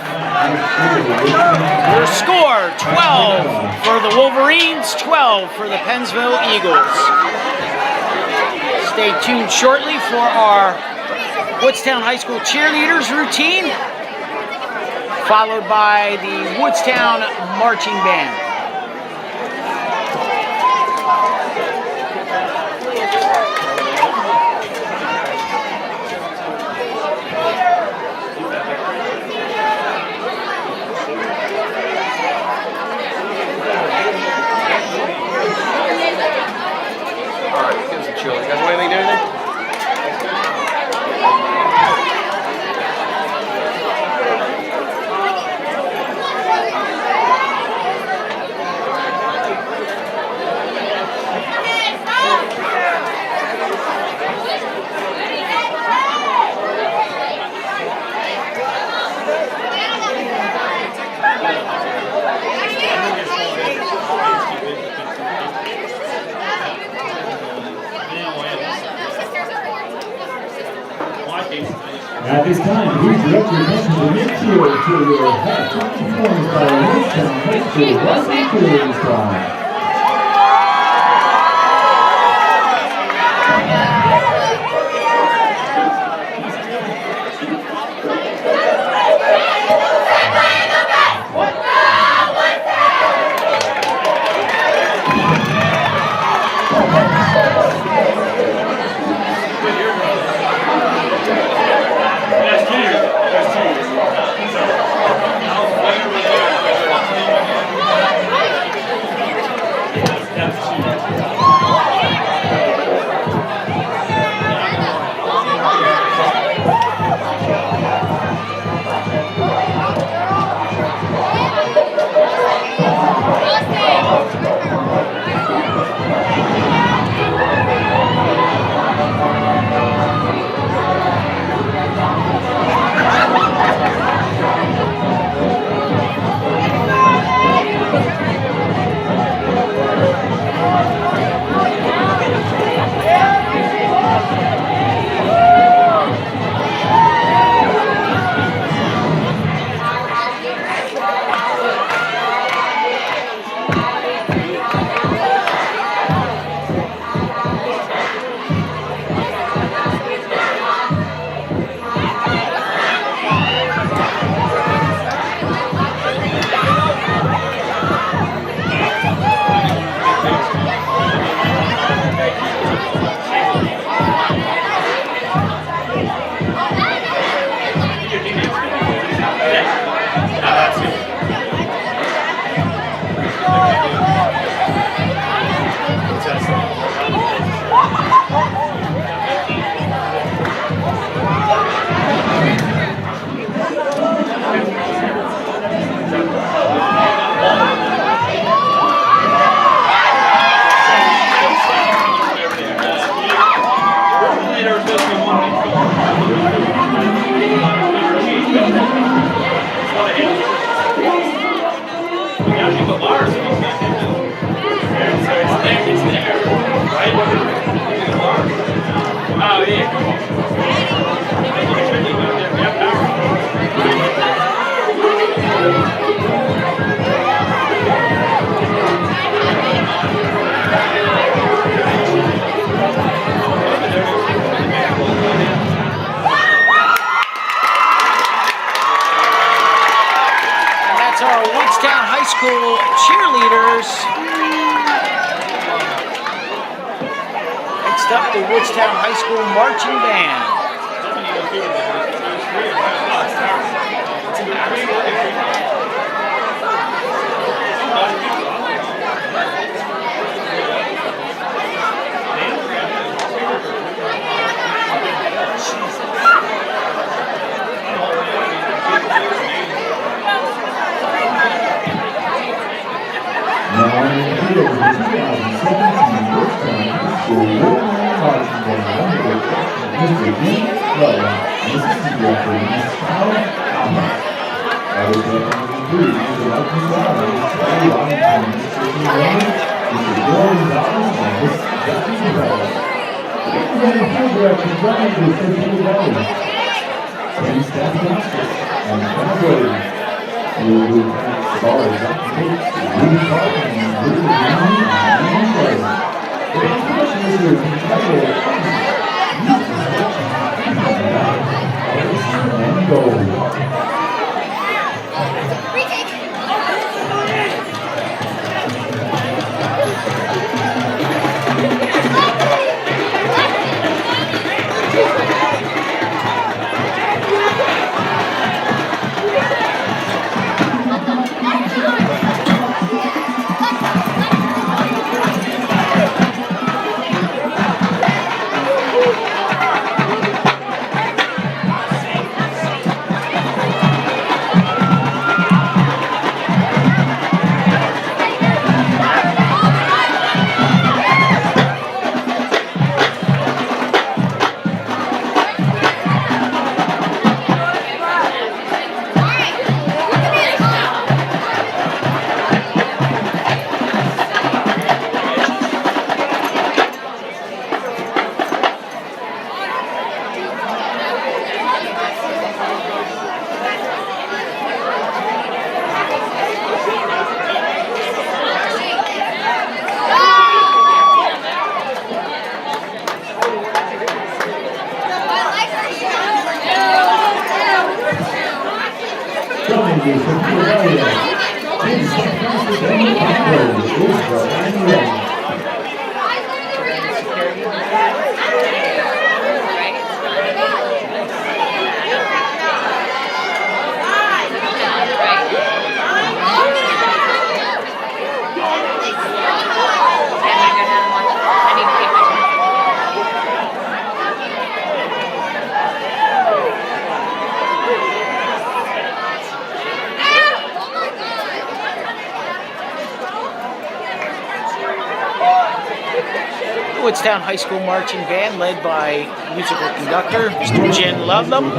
Your score, 12 for the Wolverines, 12 for the Pennsville Eagles. Stay tuned shortly for our Woodstown High School cheerleaders routine, followed by the Woodstown Marching Band. All right, give us a chill. You guys want anything to do anything? At this time, please direct your attention to midfield to your halftime performance by Woodstown High School varsity cheerleading squad. Our Woodstown High School cheerleaders. Next up, the Woodstown High School marching band. Now in the field, the 2017 Woodstown High School Wolverines marching band under the direction of Mr. Clint and assistant director Ms. Howard Allen. Other veterans include Mr. Michael Rollins, Terry Robinson, Mr. King Mr. Gordon Dollars, and Ms. Jackie Bell. Representing field direction Brian to Mr. Peter Bowden, Ken Staff Justice, and Ken Williams. We will thank all the Takes, Rudy Clark, and Rudy Brown, and Ian Clay. The information is your competitor and gold. Woodstown High School Marching Band, led by musical conductor Mr. Jen Ludlam.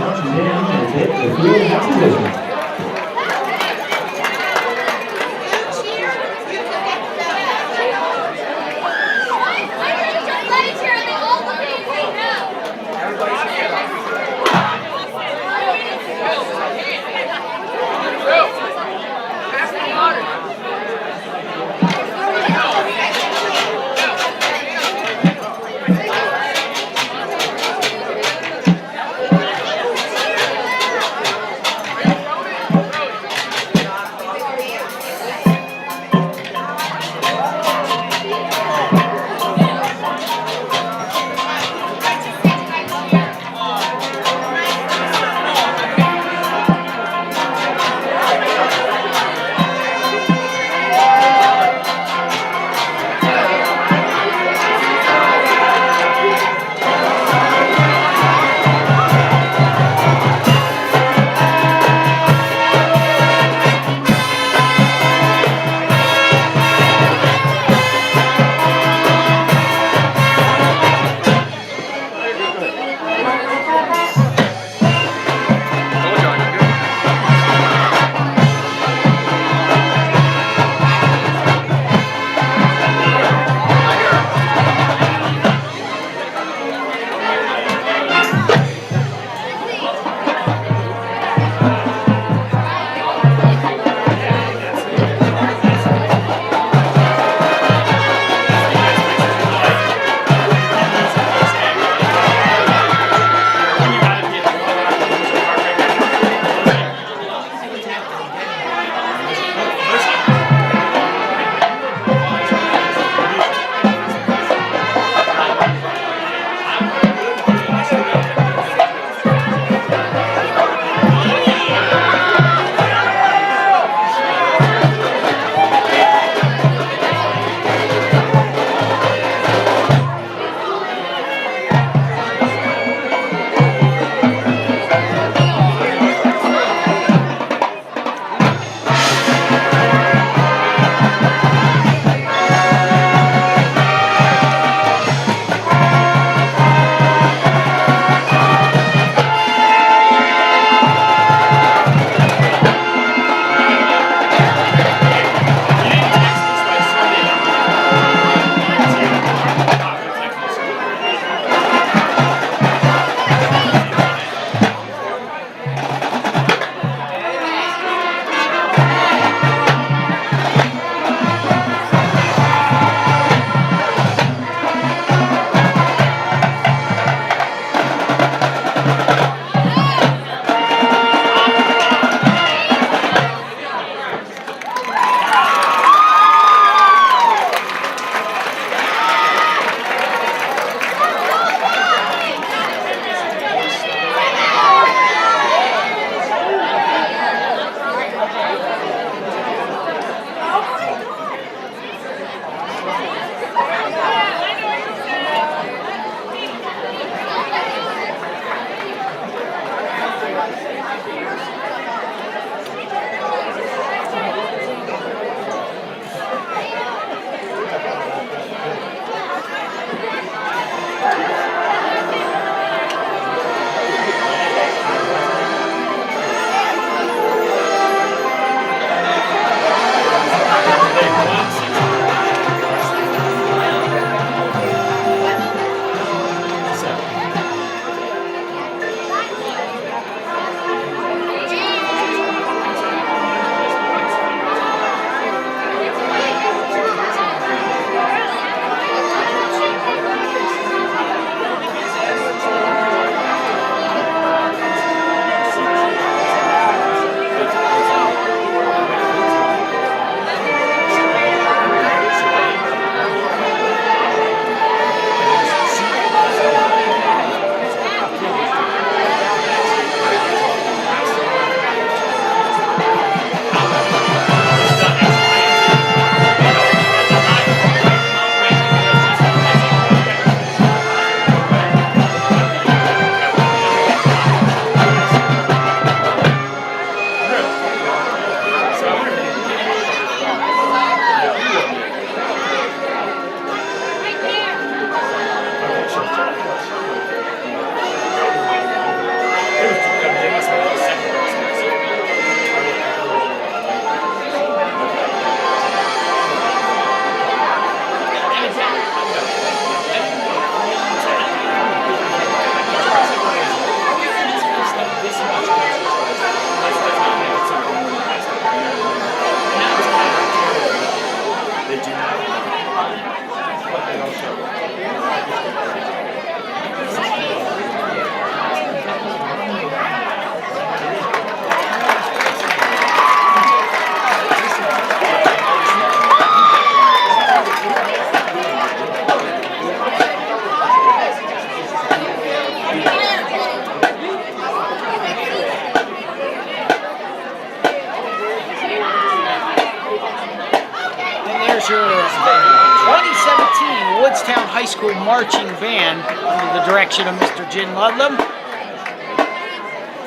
2017 Woodstown High School Marching Band under the direction of Mr. Jim Ludlam.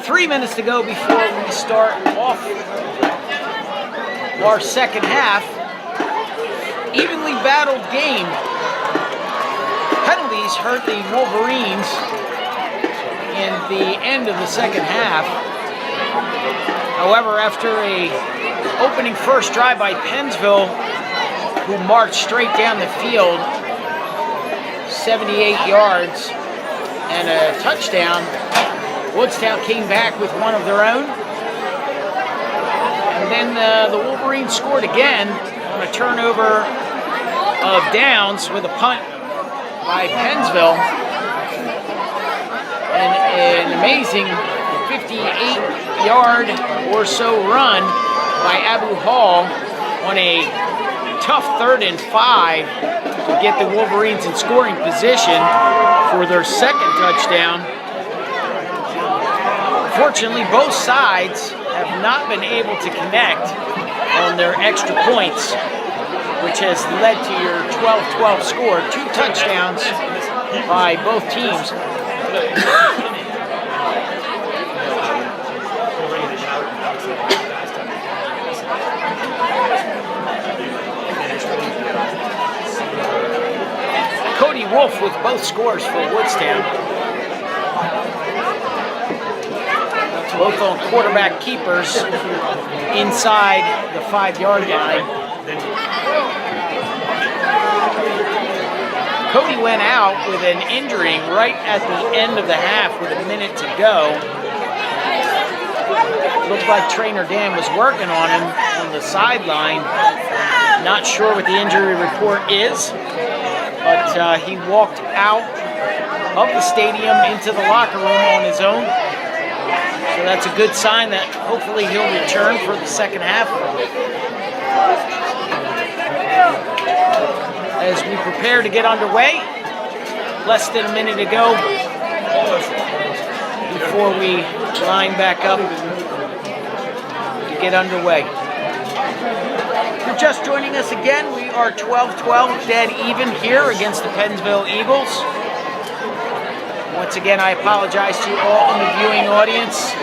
3 minutes to go before we start off our second half. Evenly battled game. Penalties hurt the Wolverines in the end of the second half. However, after a opening first drive by Pennsville, who marched straight down the field, 78 yards and a touchdown, Woodstown came back with one of their own. And then the Wolverines scored again on a turnover of downs with a punt by Pennsville. And an amazing 58-yard or so run by Abu Hall on a tough 3rd and 5 to get the Wolverines in scoring position for their second touchdown. Fortunately, both sides have not been able to connect on their extra points, which has led to your 12-12 score, 2 touchdowns by both teams. Cody Wolf with both scores for Woodstown. Both on quarterback keepers inside the 5-yard line. Cody went out with an injury right at the end of the half with a minute to go. Looked like Trainer Dan was working on him on the sideline. Not sure what the injury report is, but he walked out of the stadium into the locker room on his own. So that's a good sign that hopefully he'll return for the second half. As we prepare to get underway, less than a minute to go before we line back up to get underway. If you're just joining us again, we are 12-12 dead even here against the Pennsville Eagles. Once again, I apologize to all in the viewing audience.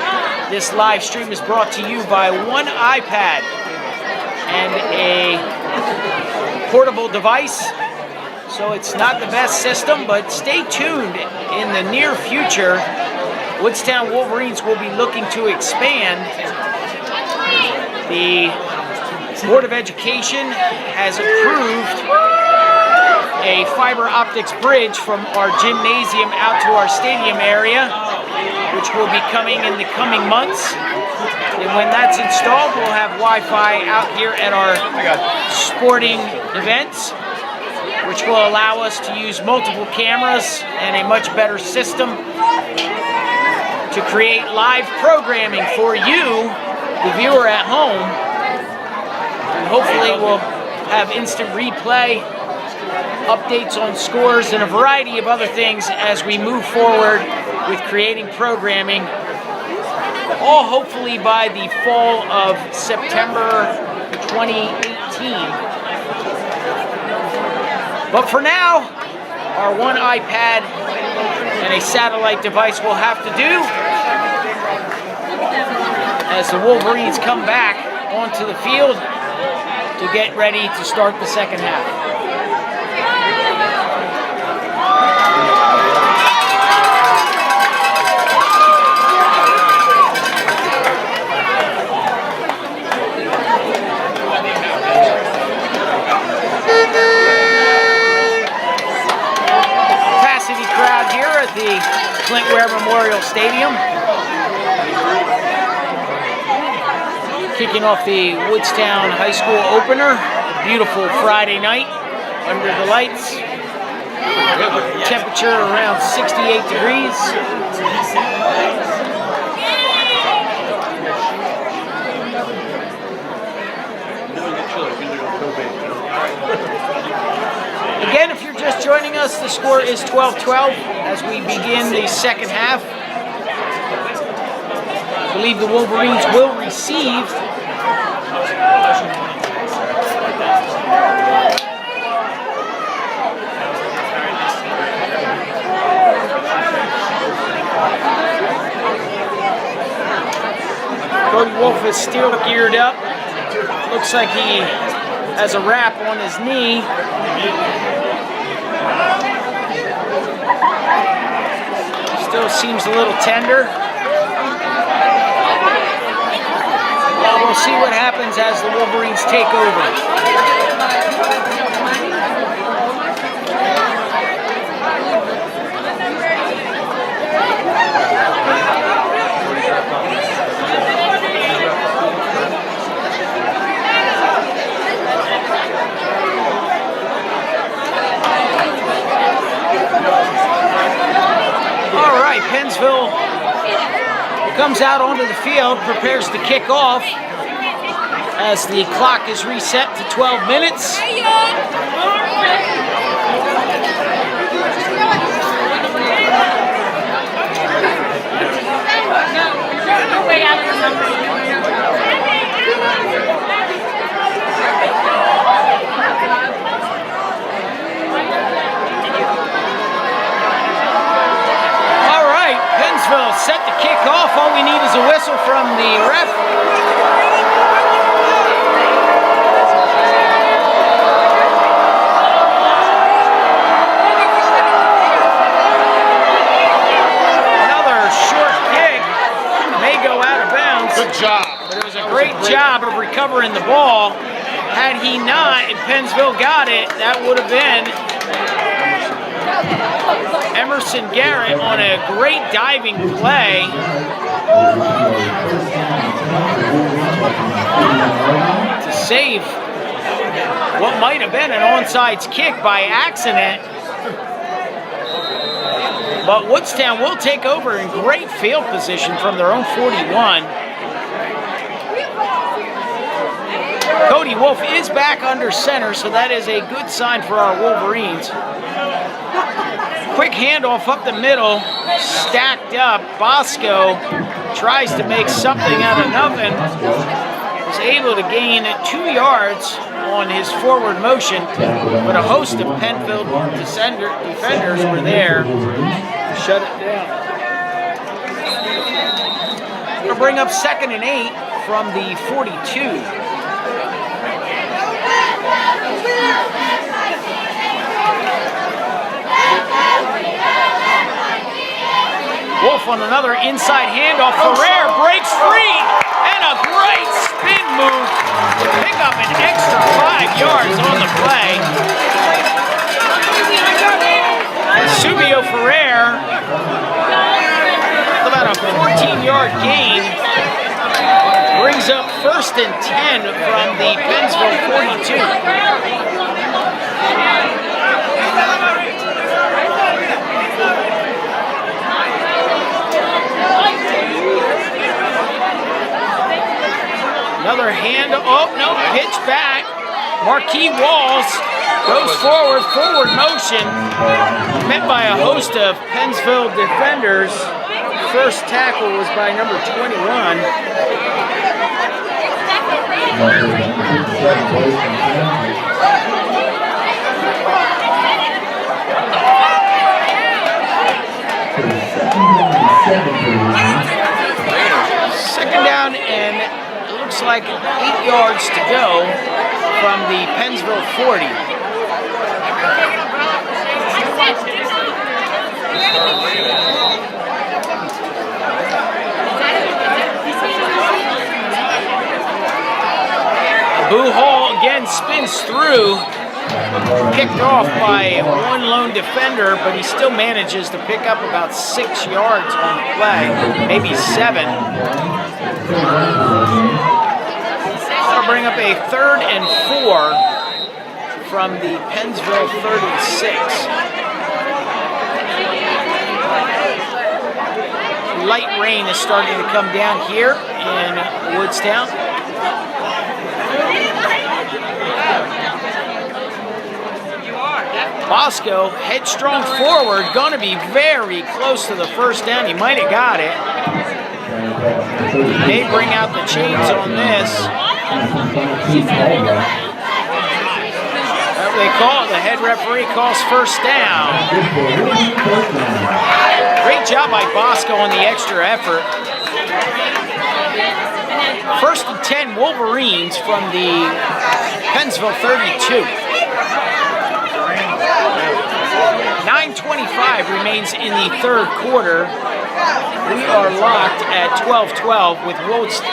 This live stream is brought to you by one iPad and a portable device. So it's not the best system, but stay tuned. In the near future, Woodstown Wolverines will be looking to expand. The Board of Education has approved a fiber optics bridge from our gymnasium out to our stadium area, which will be coming in the coming months. And when that's installed, we'll have Wi-Fi out here at our sporting events, which will allow us to use multiple cameras and a much better system to create live programming for you, the viewer at home. And hopefully we'll have instant replay, updates on scores, and a variety of other things as we move forward with creating programming, all hopefully by the fall of September 2018. But for now, our one iPad and a satellite device will have to do as the Wolverines come back onto the field to get ready to start the second half. Crowd here at the Clint Ware Memorial Stadium. Kicking off the Woodstown High School opener. A beautiful Friday night under the lights. Temperature around 68 degrees. Again, if you're just joining us, the score is 12-12 as we begin the second half. I believe the Wolverines will receive. Cody Wolf is still geared up. Looks like he has a wrap on his knee. Still seems a little tender. We'll see what happens as the Wolverines take over. All right, Pennsville comes out onto the field, prepares to kick off as the clock is reset to 12 minutes. All right, Pennsville set to kick off. All we need is a whistle from the ref. Good job. But it was a great job of recovering the ball. Had he not, and Pennsville got it, that would have been Emerson Garrett on a great diving play. To save what might have been an onside kick by accident. But Woodstown will take over in great field position from their own 41. Cody Wolf is back under center, so that is a good sign for our Wolverines. Quick handoff up the middle, stacked up. Bosco tries to make something out of nothing. Was able to gain 2 yards on his forward motion, but a host of Pennsville defenders were there to shut it down. We'll bring up 2nd and 8 from the 42. Wolf on another inside handoff. Ware breaks free, and a great spin move to pick up an extra 5 yards on the play. Subio Ferrer, about a 14-yard gain, brings up 1st and 10 from the Pennsville 42. Another hand, oh no, pitch back. Marquis Walls goes forward motion, met by a host of Pennsville defenders. First tackle was by number 21. Second down and looks like 8 yards to go from the Pennsville 40. Boo Hall again spins through, kicked off by one lone defender, but he still manages to pick up about 6 yards on the play, maybe 7. That'll bring up a 3rd and 4 from the Pennsville 36. Light rain is starting to come down here in Woodstown. Bosco, headstrong forward, going to be very close to the first down. He might have got it. They bring out the chains on this. They call it, the head referee calls first down. Great job by Bosco on the extra effort. First and 10 Wolverines from the Pennsville 32. 9:25 remains in the third quarter. We are locked at 12-12 with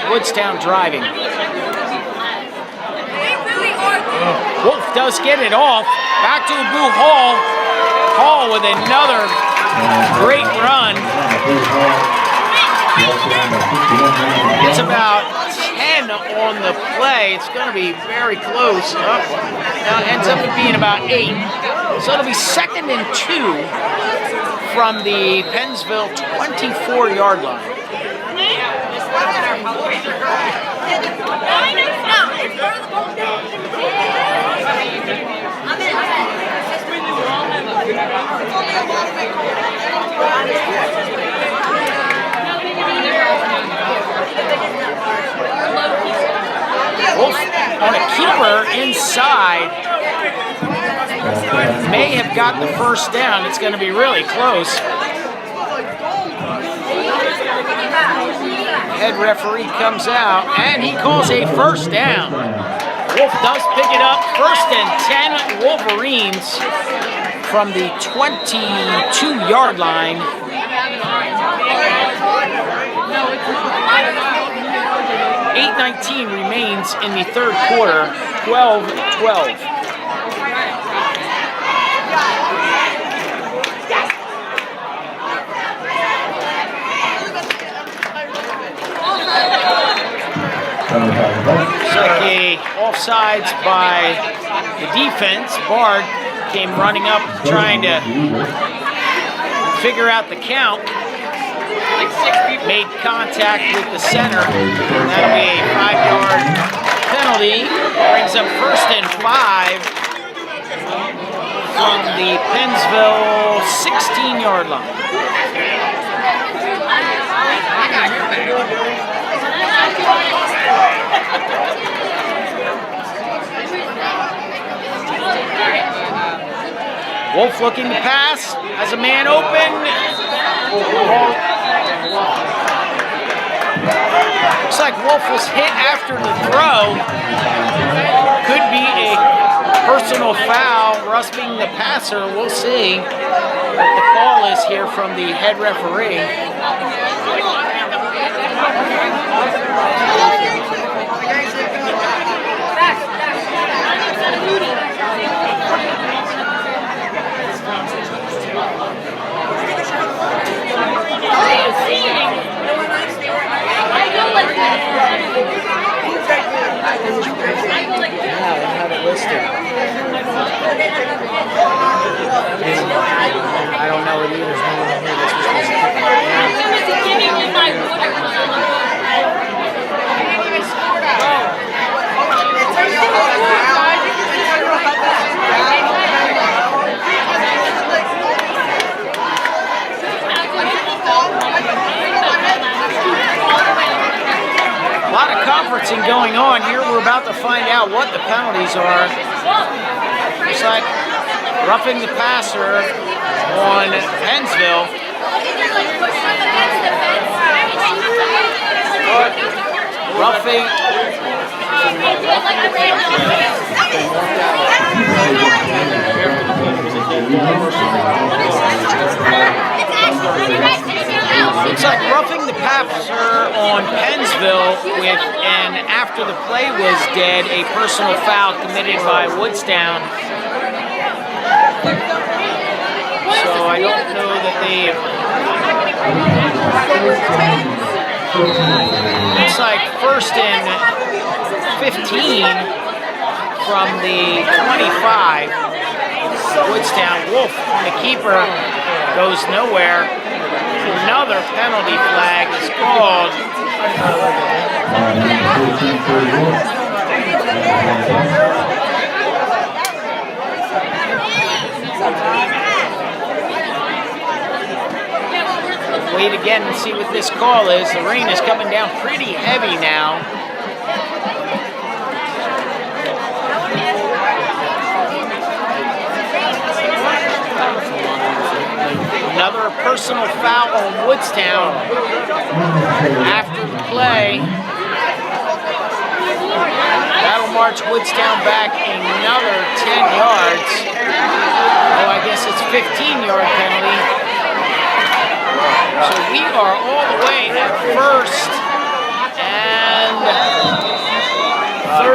Woodstown driving. Wolf does get it off. Back to Abu Hall. Hall with another great run. It's about 10 on the play. It's going to be very close. Now it ends up being about 8. So it'll be 2nd and 2 from the Pennsville 24-yard line. Wolf on a keeper inside. May have got the first down. It's going to be really close. Head referee comes out and he calls a first down. Wolf does pick it up. 1st and 10 Wolverines from the 22-yard line. .8:19 remains in the third quarter. 12-12. Looks like a offsides by the defense. Bard came running up trying to figure out the count. Made contact with the center. That'll be a 5-yard penalty. Brings up 1st and 5 from the Pennsville 16-yard line. Wolf looking to pass, has a man open. Looks like Wolf was hit after the throw. Could be a personal foul, roughing the passer. We'll see what the call is here from the head referee. I don't know it either. A lot of conferencing going on here. We're about to find out what the penalties are. Looks like roughing the passer on Pennsville. Roughing. Looks like roughing the passer on Pennsville with an after the play was dead, a personal foul committed by Woodstown. So I don't know that they. Looks like 1st and 15 from the 25. Woodstown. Wolf on the keeper goes nowhere. Another penalty flag is called. Wait again and see what this call is. The rain is coming down pretty heavy now. Another personal foul on Woodstown after the play. That'll march Woodstown back another 10 yards. Oh, I guess it's 15-yard penalty. So we are all the way at first and 34.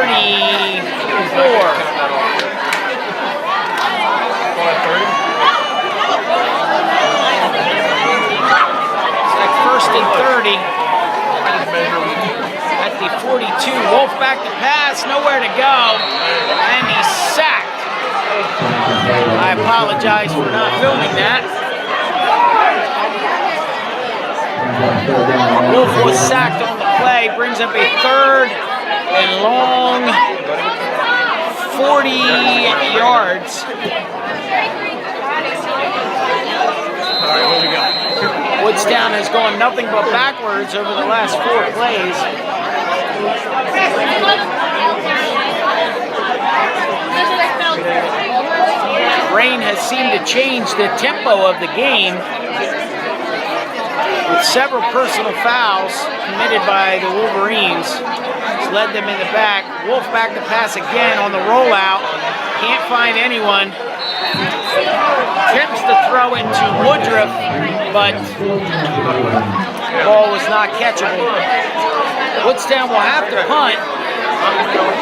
It's like first and 30. At the 42, Wolf back to pass, nowhere to go, and he's sacked. I apologize for not filming that. Wolf was sacked on the play, brings up a third and long 40 yards. Woodstown has gone nothing but backwards over the last 4 plays. Rain has seemed to change the tempo of the game with several personal fouls committed by the Wolverines. It's led them in the back. Wolf back to pass again on the rollout. Can't find anyone. Attempts to throw it to Woodruff, but the ball was not catchable. Woodstown will have to punt.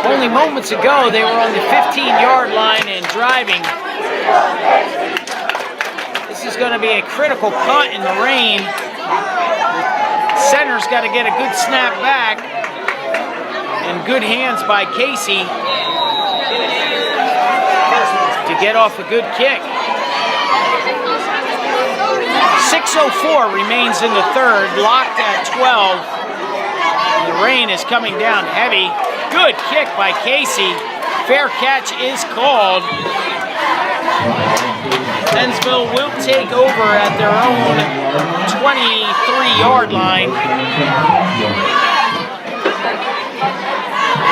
Only moments ago, they were on the 15-yard line and driving. This is going to be a critical punt in the rain. The center's got to get a good snap back and good hands by Casey to get off a good kick. 6:04 remains in the third, locked at 12. The rain is coming down heavy. Good kick by Casey. Fair catch is called. Pennsville will take over at their own 23-yard line.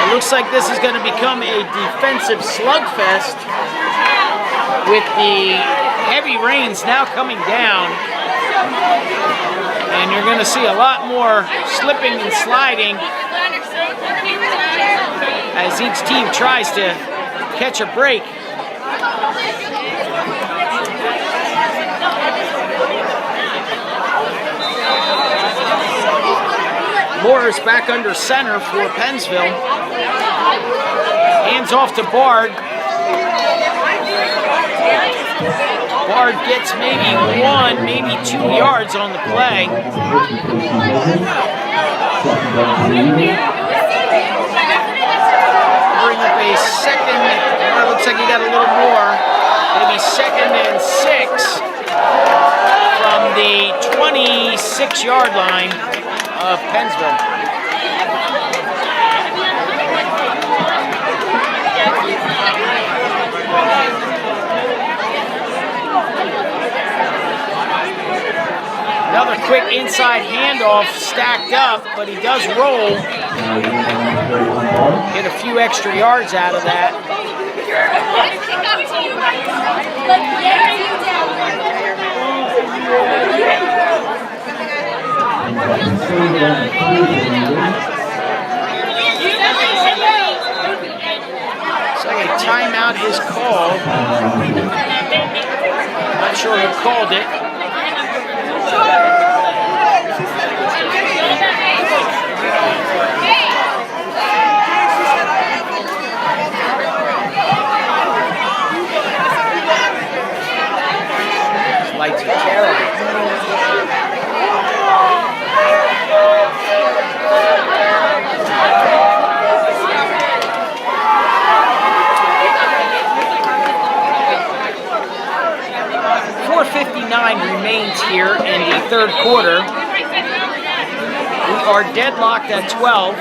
It looks like this is going to become a defensive slugfest with the heavy rains now coming down. And you're going to see a lot more slipping and sliding as each team tries to catch a break. Morris back under center for Pennsville. Hands off to Bard. Bard gets maybe 1, maybe 2 yards on the play. Bring up a second, well, looks like he got a little more. Maybe 2nd and 6 from the 26-yard line of Pennsville. Another quick inside handoff stacked up, but he does roll. Get a few extra yards out of that. So a timeout is called. Not sure who called it. Lights are terrible. 4:59 remains here in the third quarter. We are deadlocked at 12.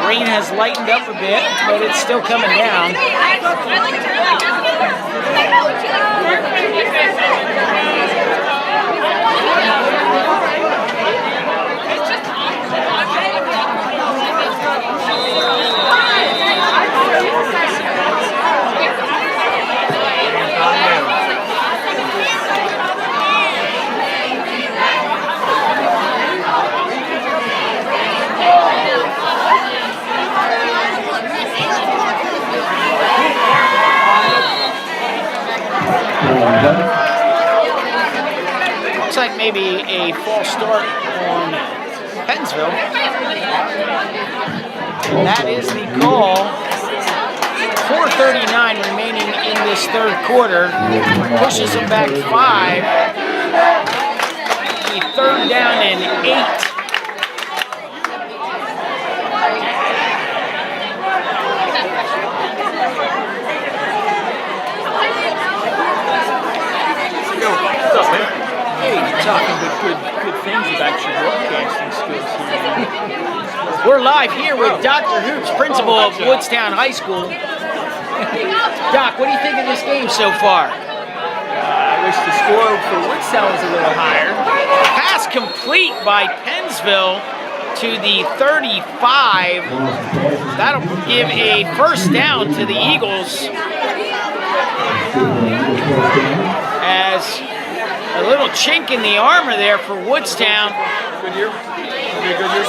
Rain has lightened up a bit, but it's still coming down. like maybe a false start on Pennsville. That is the call. 4:39 remaining in this third quarter. Pushes them back 5. The 3rd down and 8. Hey, you're talking good things about your broadcasting skills here. We're live here with Dr. Hoops, principal of Woodstown High School. Doc, what do you think of this game so far? I wish the score for Woodstown was a little higher. Pass complete by Pennsville to the 35. That'll give a first down to the Eagles. As a little chink in the armor there for Woodstown. Good year. Be a good year.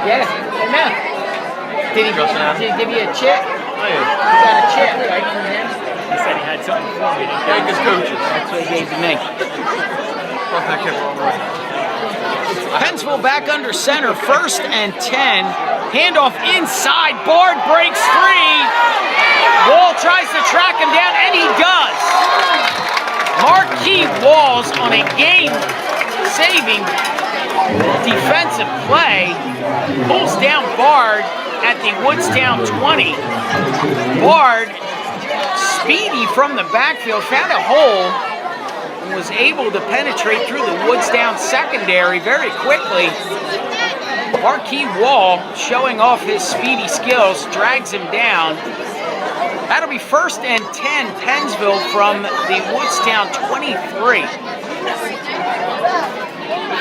Yeah, amen. Did he give you a check? Oh, yeah. You got a check, right, from him? He said he had something for me. Thank his coaches. That's what he gave to me. Fuck that kid wrong way. Pennsville back under center, 1st and 10. Handoff inside, Bard breaks free. Wall tries to track him down, and he does. Marquis Walls on a game-saving defensive play pulls down Bard at the Woodstown 20. Bard, speedy from the backfield, found a hole and was able to penetrate through the Woodstown secondary very quickly. Marquis Wall, showing off his speedy skills, drags him down. That'll be 1st and 10, Pennsville from the Woodstown 23.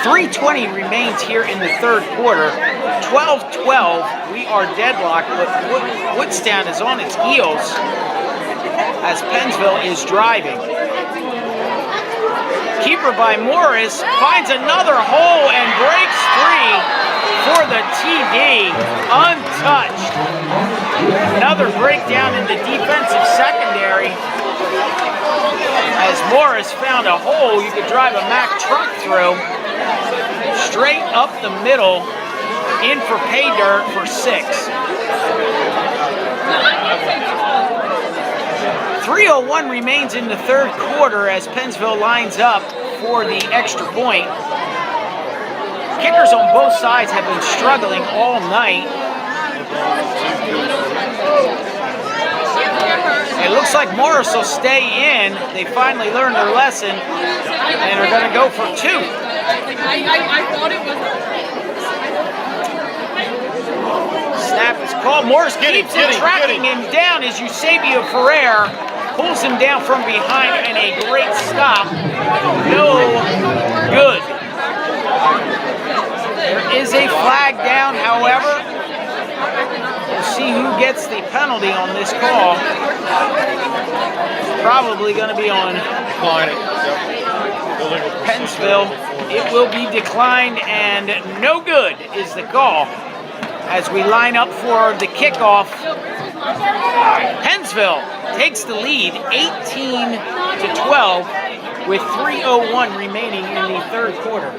3:20 remains here in the third quarter. 12-12, we are deadlocked, but Woodstown is on its heels as Pennsville is driving. Keeper by Morris finds another hole and breaks free for the TD, untouched. Another breakdown in the defensive secondary as Morris found a hole you could drive a Mack truck through. Straight up the middle, in for pay dirt for 6. 3:01 remains in the third quarter as Pennsville lines up for the extra point. Kickers on both sides have been struggling all night. It looks like Morris will stay in. They finally learned their lesson and are going to go for 2. I thought it was. Snap is called. Morris keeps tracking him down as Eusebio Ferrer pulls him down from behind, and a great stop. No good. There is a flag down, however. We'll see who gets the penalty on this call. It's probably going to be on Pennsville. It will be declined, and no good is the call as we line up for the kickoff. Pennsville takes the lead 18-12 with 3:01 remaining in the third quarter.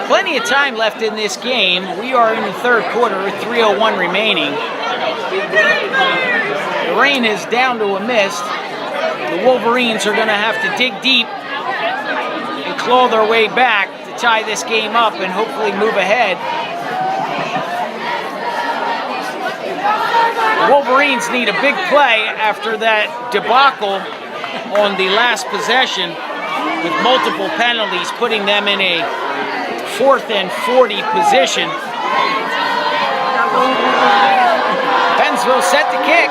Plenty of time left in this game. We are in the third quarter with 3:01 remaining. The rain is down to a mist. The Wolverines are going to have to dig deep and claw their way back to tie this game up and hopefully move ahead. Wolverines need a big play after that debacle on the last possession with multiple penalties, putting them in a 4th and 40 position. Pennsville set to kick.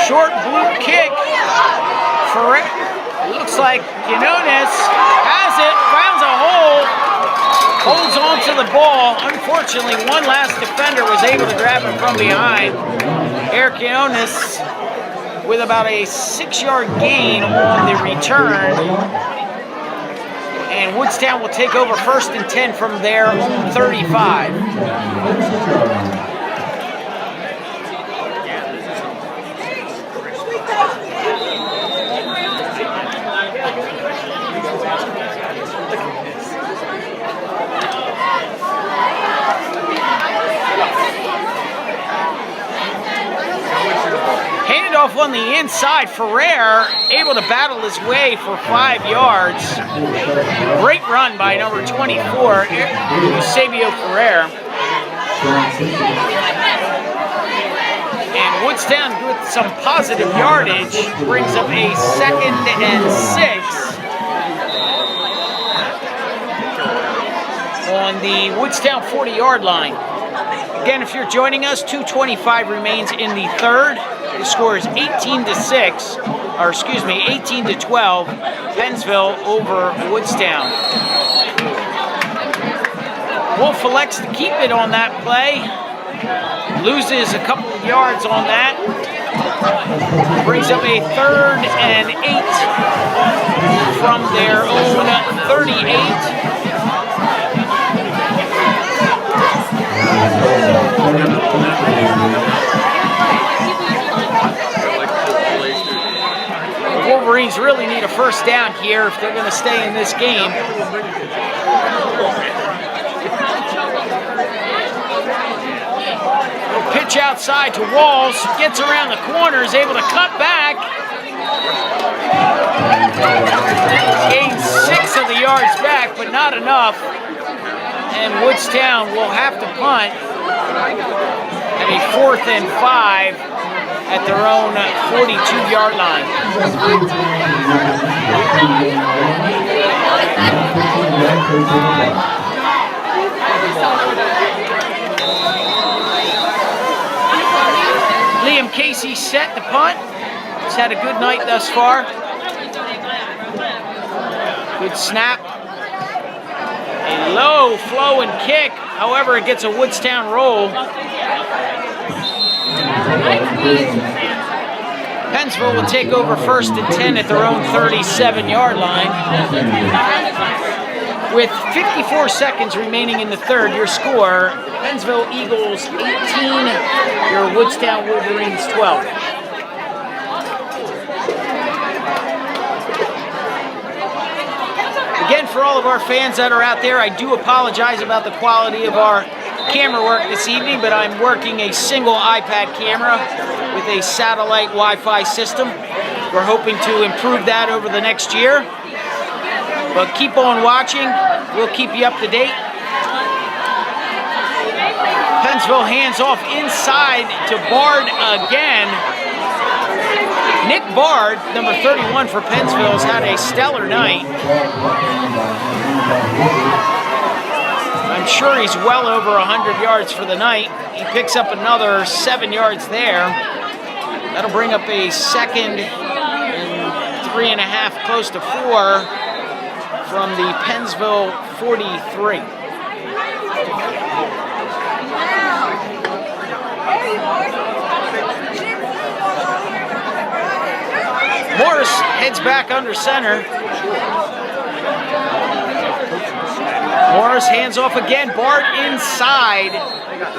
Short blue kick for it. Looks like Quinones has it, finds a hole, holds on to the ball. Unfortunately, one last defender was able to grab him from behind. Eric Quinones with about a 6-yard gain on the return. And Woodstown will take over 1st and 10 from their own 35. Handed off on the inside, Ware able to battle his way for 5 yards. Great run by number 24, Eusebio Ferrer. And Woodstown with some positive yardage brings up a 2nd and 6 on the Woodstown 40-yard line. Again, if you're joining us, 2:25 remains in the 3rd. The score is 18-6, or excuse me, 18-12. Pennsville over Woodstown. Wolf elects to keep it on that play. Loses a couple of yards on that. Brings up a 3rd and 8 from their own 38. The Wolverines really need a 1st down here if they're going to stay in this game. Pitch outside to Walls, gets around the corner, is able to cut back. Gains 6 of the yards back, but not enough. And Woodstown will have to punt at a 4th and 5 at their own 42-yard line. Liam Casey set to punt. He's had a good night thus far. Good snap. A low flowing kick. However, it gets a Woodstown roll. Pennsville will take over 1st and 10 at their own 37-yard line. With 54 seconds remaining in the 3rd, your score, Pennsville Eagles 18, your Woodstown Wolverines 12. Again, for all of our fans that are out there, I do apologize about the quality of our camera work this evening, but I'm working a single iPad camera with a satellite Wi-Fi system. We're hoping to improve that over the next year. But keep on watching. We'll keep you up to date. Pennsville hands off inside to Bard again. Nick Bard, number 31 for Pennsville, has had a stellar night. I'm sure he's well over 100 yards for the night. He picks up another 7 yards there. That'll bring up a 2nd and 3.5, close to 4 from the Pennsville 43. Morris heads back under center. Morris hands off again. Bard inside.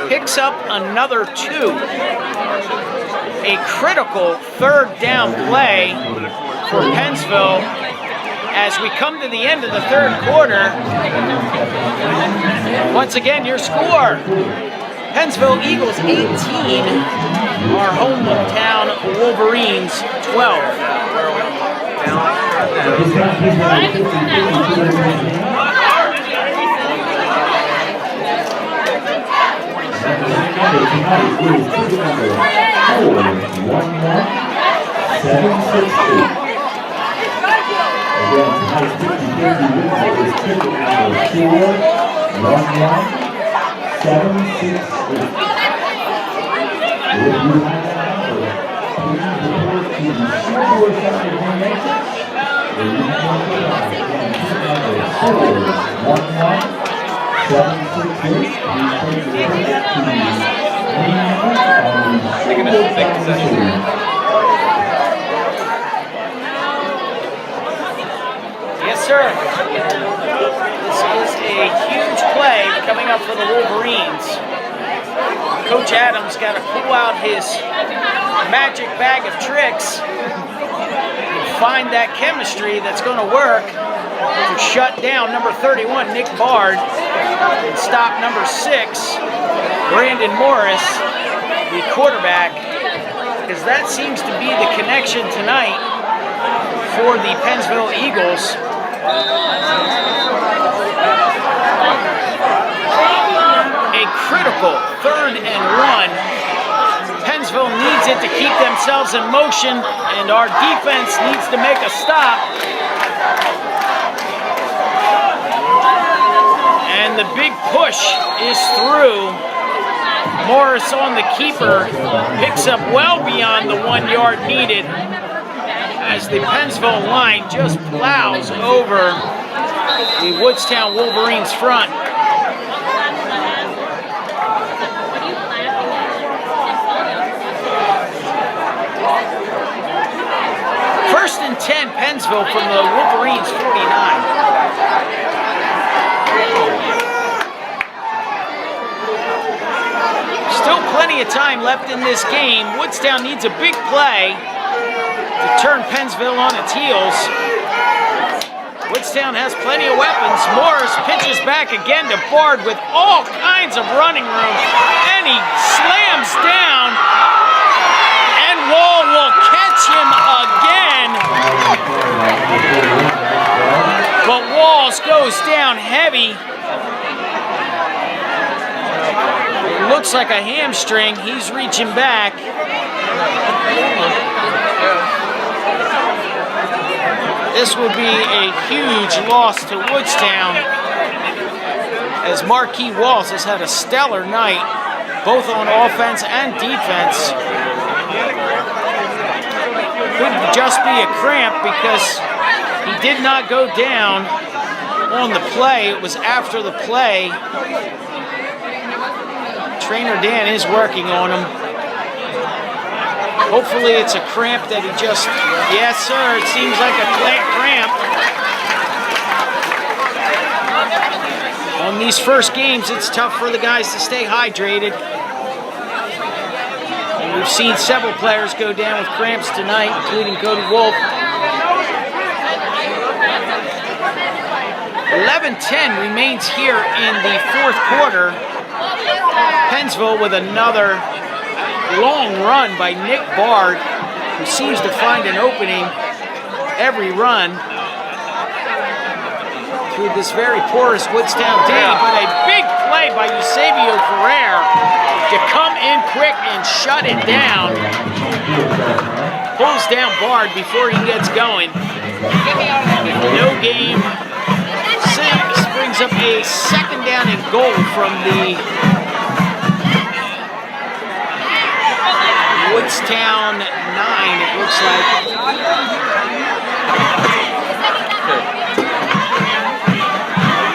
Picks up another 2. A critical 3rd down play for Pennsville as we come to the end of the 3rd quarter. Once again, your score. Pennsville Eagles 18, our hometown Wolverines 12. Yes, sir. This is a huge play coming up for the Wolverines. Coach Adams got to pull out his magic bag of tricks and find that chemistry that's going to work to shut down number 31, Nick Bard, and stop number 6, Brandon Morris, the quarterback, because that seems to be the connection tonight for the Pennsville Eagles. A critical 3rd and 1. Pennsville needs it to keep themselves in motion, and our defense needs to make a stop. And the big push is through. Morris on the keeper, picks up well beyond the 1 yard needed as the Pennsville line just plows over the Woodstown Wolverines front. First and 10, Pennsville from the Wolverines 49. Still plenty of time left in this game. Woodstown needs a big play to turn Pennsville on its heels. Woodstown has plenty of weapons. Morris pitches back again to Bard with all kinds of running room, and he slams down, and Wall will catch him again. But Walls goes down heavy. It looks like a hamstring. He's reaching back. This will be a huge loss to Woodstown, as Marquis Walls has had a stellar night, both on offense and defense. Could just be a cramp because he did not go down on the play. It was after the play. Trainer Dan is working on him. Hopefully it's a cramp that he just, yes sir, it seems like a cramp. On these first games, it's tough for the guys to stay hydrated. And we've seen several players go down with cramps tonight, including Cody Wolf. 11-10 remains here in the 4th quarter. Pennsville with another long run by Nick Bard, who seems to find an opening every run through this very porous Woodstown D. But a big play by Eusebio Ferrer to come in quick and shut it down. Pulls down Bard before he gets going. No game. Sims brings up a 2nd down and goal from the Woodstown 9, it looks like.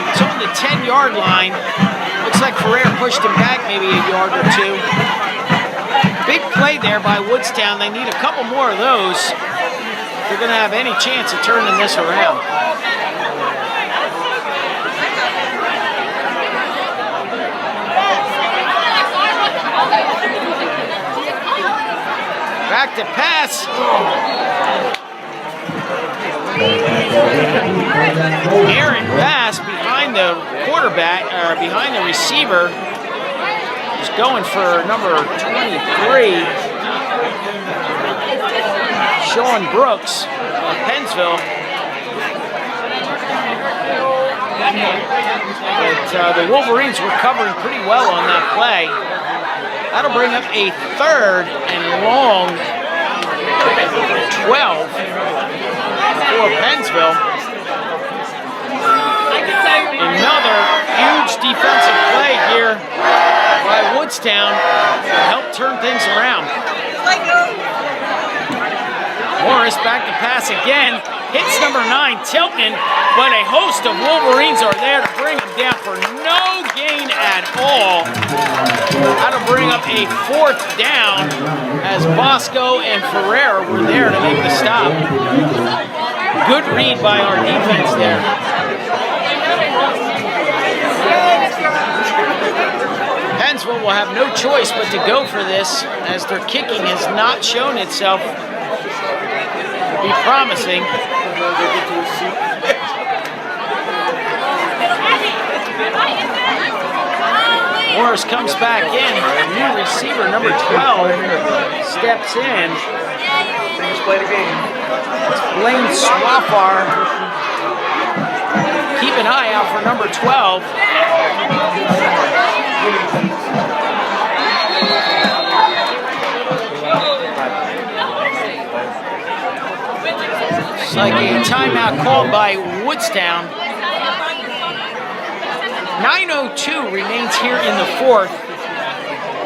It's on the 10-yard line. Looks like Ferrer pushed him back maybe a yard or 2. Big play there by Woodstown. They need a couple more of those if they're going to have any chance of turning this around. Back to pass. Aaron Bass behind the quarterback, or behind the receiver. is going for number 23, Sean Brooks of Pennsville. But the Wolverines were covering pretty well on that play. That'll bring up a 3rd and long 12 for Pennsville. Another huge defensive play here by Woodstown to help turn things around. Morris back to pass again. Hits number 9, Tilton, but a host of Wolverines are there to bring him down for no gain at all. That'll bring up a 4th down as Bosco and Ferrer were there to make the stop. Good read by our defense there. Pennsville will have no choice but to go for this as their kicking has not shown itself to be promising. Morris comes back in. New receiver number 12 steps in. Play the game. Blaine Swaffar. Keep an eye out for number 12. It's like a timeout called by Woodstown. 9:02 remains here in the 4th.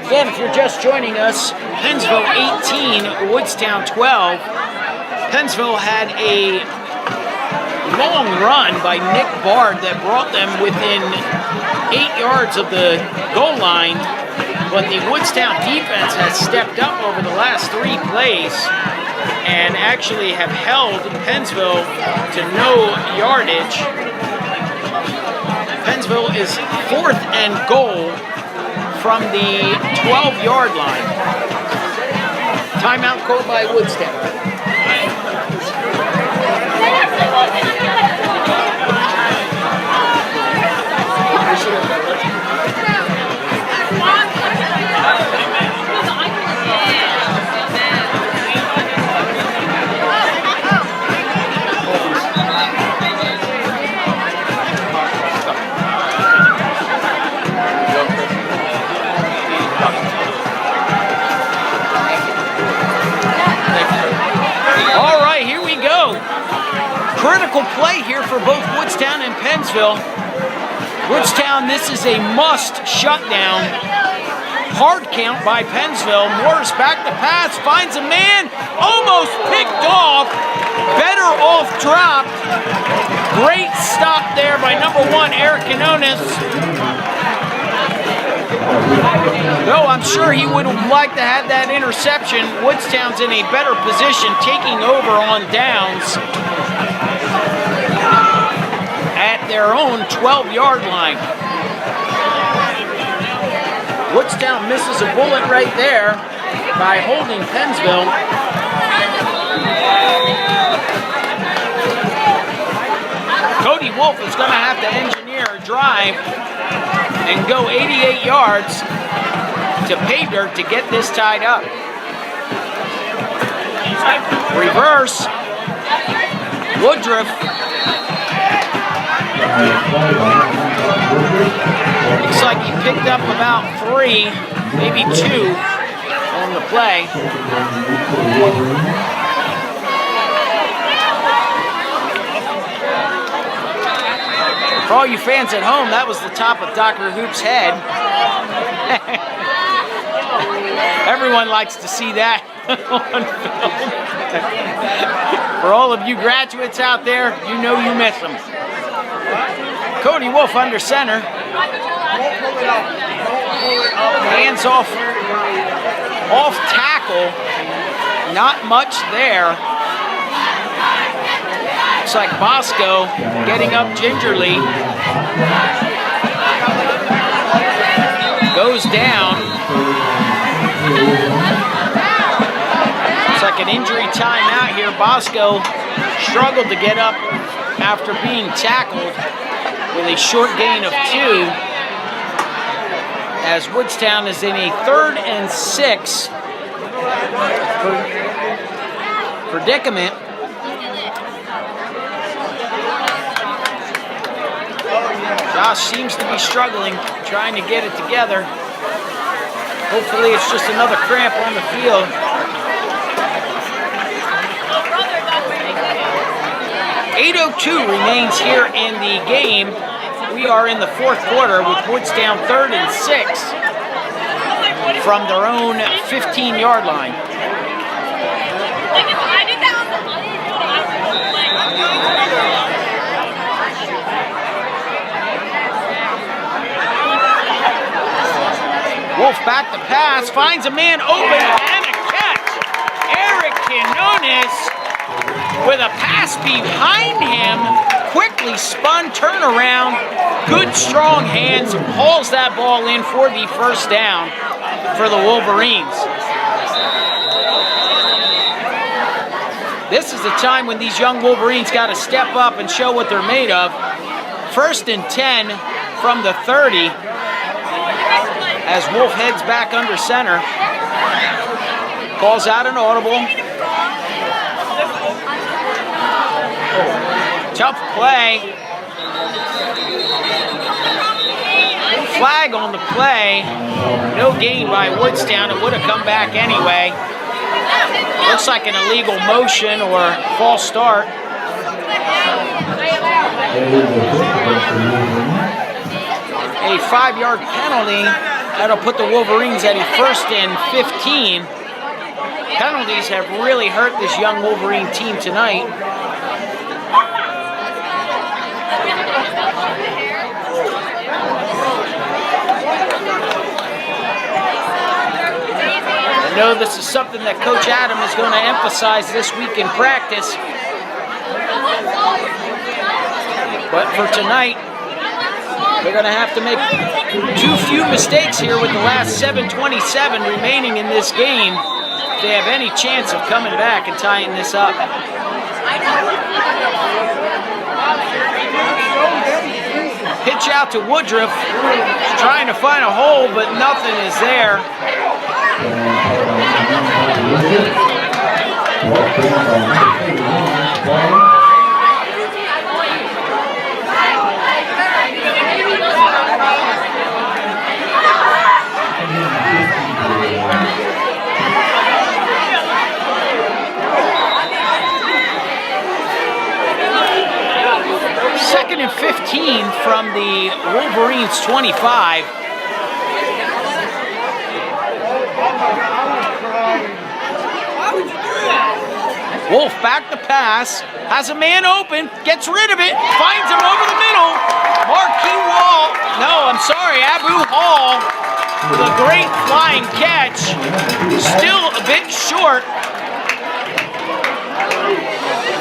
Again, if you're just joining us, Pennsville 18, Woodstown 12. Pennsville had a long run by Nick Bard that brought them within 8 yards of the goal line, but the Woodstown defense has stepped up over the last 3 plays and actually have held Pennsville to no yardage. Pennsville is 4th and goal from the 12-yard line. Timeout called by Woodstown. Critical play here for both Woodstown and Pennsville. Woodstown, this is a must shutdown. Hard count by Pennsville. Morris back to pass, finds a man, almost picked off. Better off dropped. Great stop there by number 1, Eric Canonis. Though I'm sure he would have liked to have that interception. Woodstown's in a better position, taking over on downs at their own 12-yard line. Woodstown misses a bullet right there by holding Pennsville. Cody Wolf is going to have to engineer a drive and go 88 yards to pay dirt to get this tied up. Reverse. Woodruff. Looks like he picked up about 3, maybe 2 on the play. For all you fans at home, that was the top of Dr. Hoop's head. Everyone likes to see that on film. For all of you graduates out there, you know you miss them. Cody Wolf under center. Hands off tackle. Not much there. Looks like Bosco getting up gingerly. Goes down. Looks like an injury timeout here. Bosco struggled to get up after being tackled with a short gain of 2. as Woodstown is in a 3rd and 6 predicament. Josh seems to be struggling, trying to get it together. Hopefully it's just another cramp on the field. .802 remains here in the game. We are in the 4th quarter with Woodstown 3rd and 6 from their own 15-yard line. Wolf back to pass, finds a man open and a catch. Eric Quinones with a pass behind him, quickly spun, turnaround, good strong hands, hauls that ball in for the first down for the Wolverines. This is the time when these young Wolverines got to step up and show what they're made of. 1st and 10 from the 30 as Wolf heads back under center. Calls out an audible. Tough play. Flag on the play. No gain by Woodstown. It would have come back anyway. Looks like an illegal motion or false start. A 5-yard penalty. That'll put the Wolverines at a 1st and 15. Penalties have really hurt this young Wolverine team tonight. I know this is something that Coach Adam is going to emphasize this week in practice. But for tonight, they're going to have to make too few mistakes here with the last 7:27 remaining in this game if they have any chance of coming back and tying this up. Pitch out to Woodruff. He's trying to find a hole, but nothing is there. Second and 15 from the Wolverines 25. Wolf back to pass, has a man open, gets rid of it, finds him over the middle. Marquis Wall, no, I'm sorry, Abu Hall with a great flying catch. Still a bit short.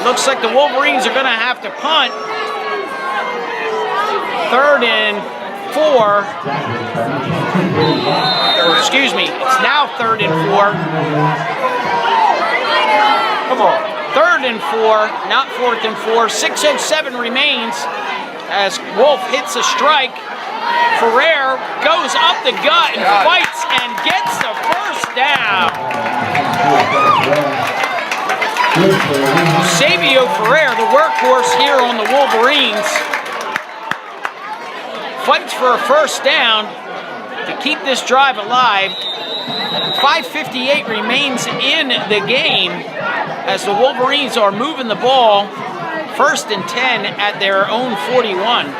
Looks like the Wolverines are going to have to punt. 3rd and 4. Or excuse me, it's now 3rd and 4. Come on. 3rd and 4, not 4th and 4. 6:07 remains as Wolf hits a strike. Ferrer goes up the gut and fights and gets the first down. Eusebio Ferrer, the workhorse here on the Wolverines, fights for a first down to keep this drive alive. 5:58 remains in the game as the Wolverines are moving the ball. 1st and 10 at their own 41.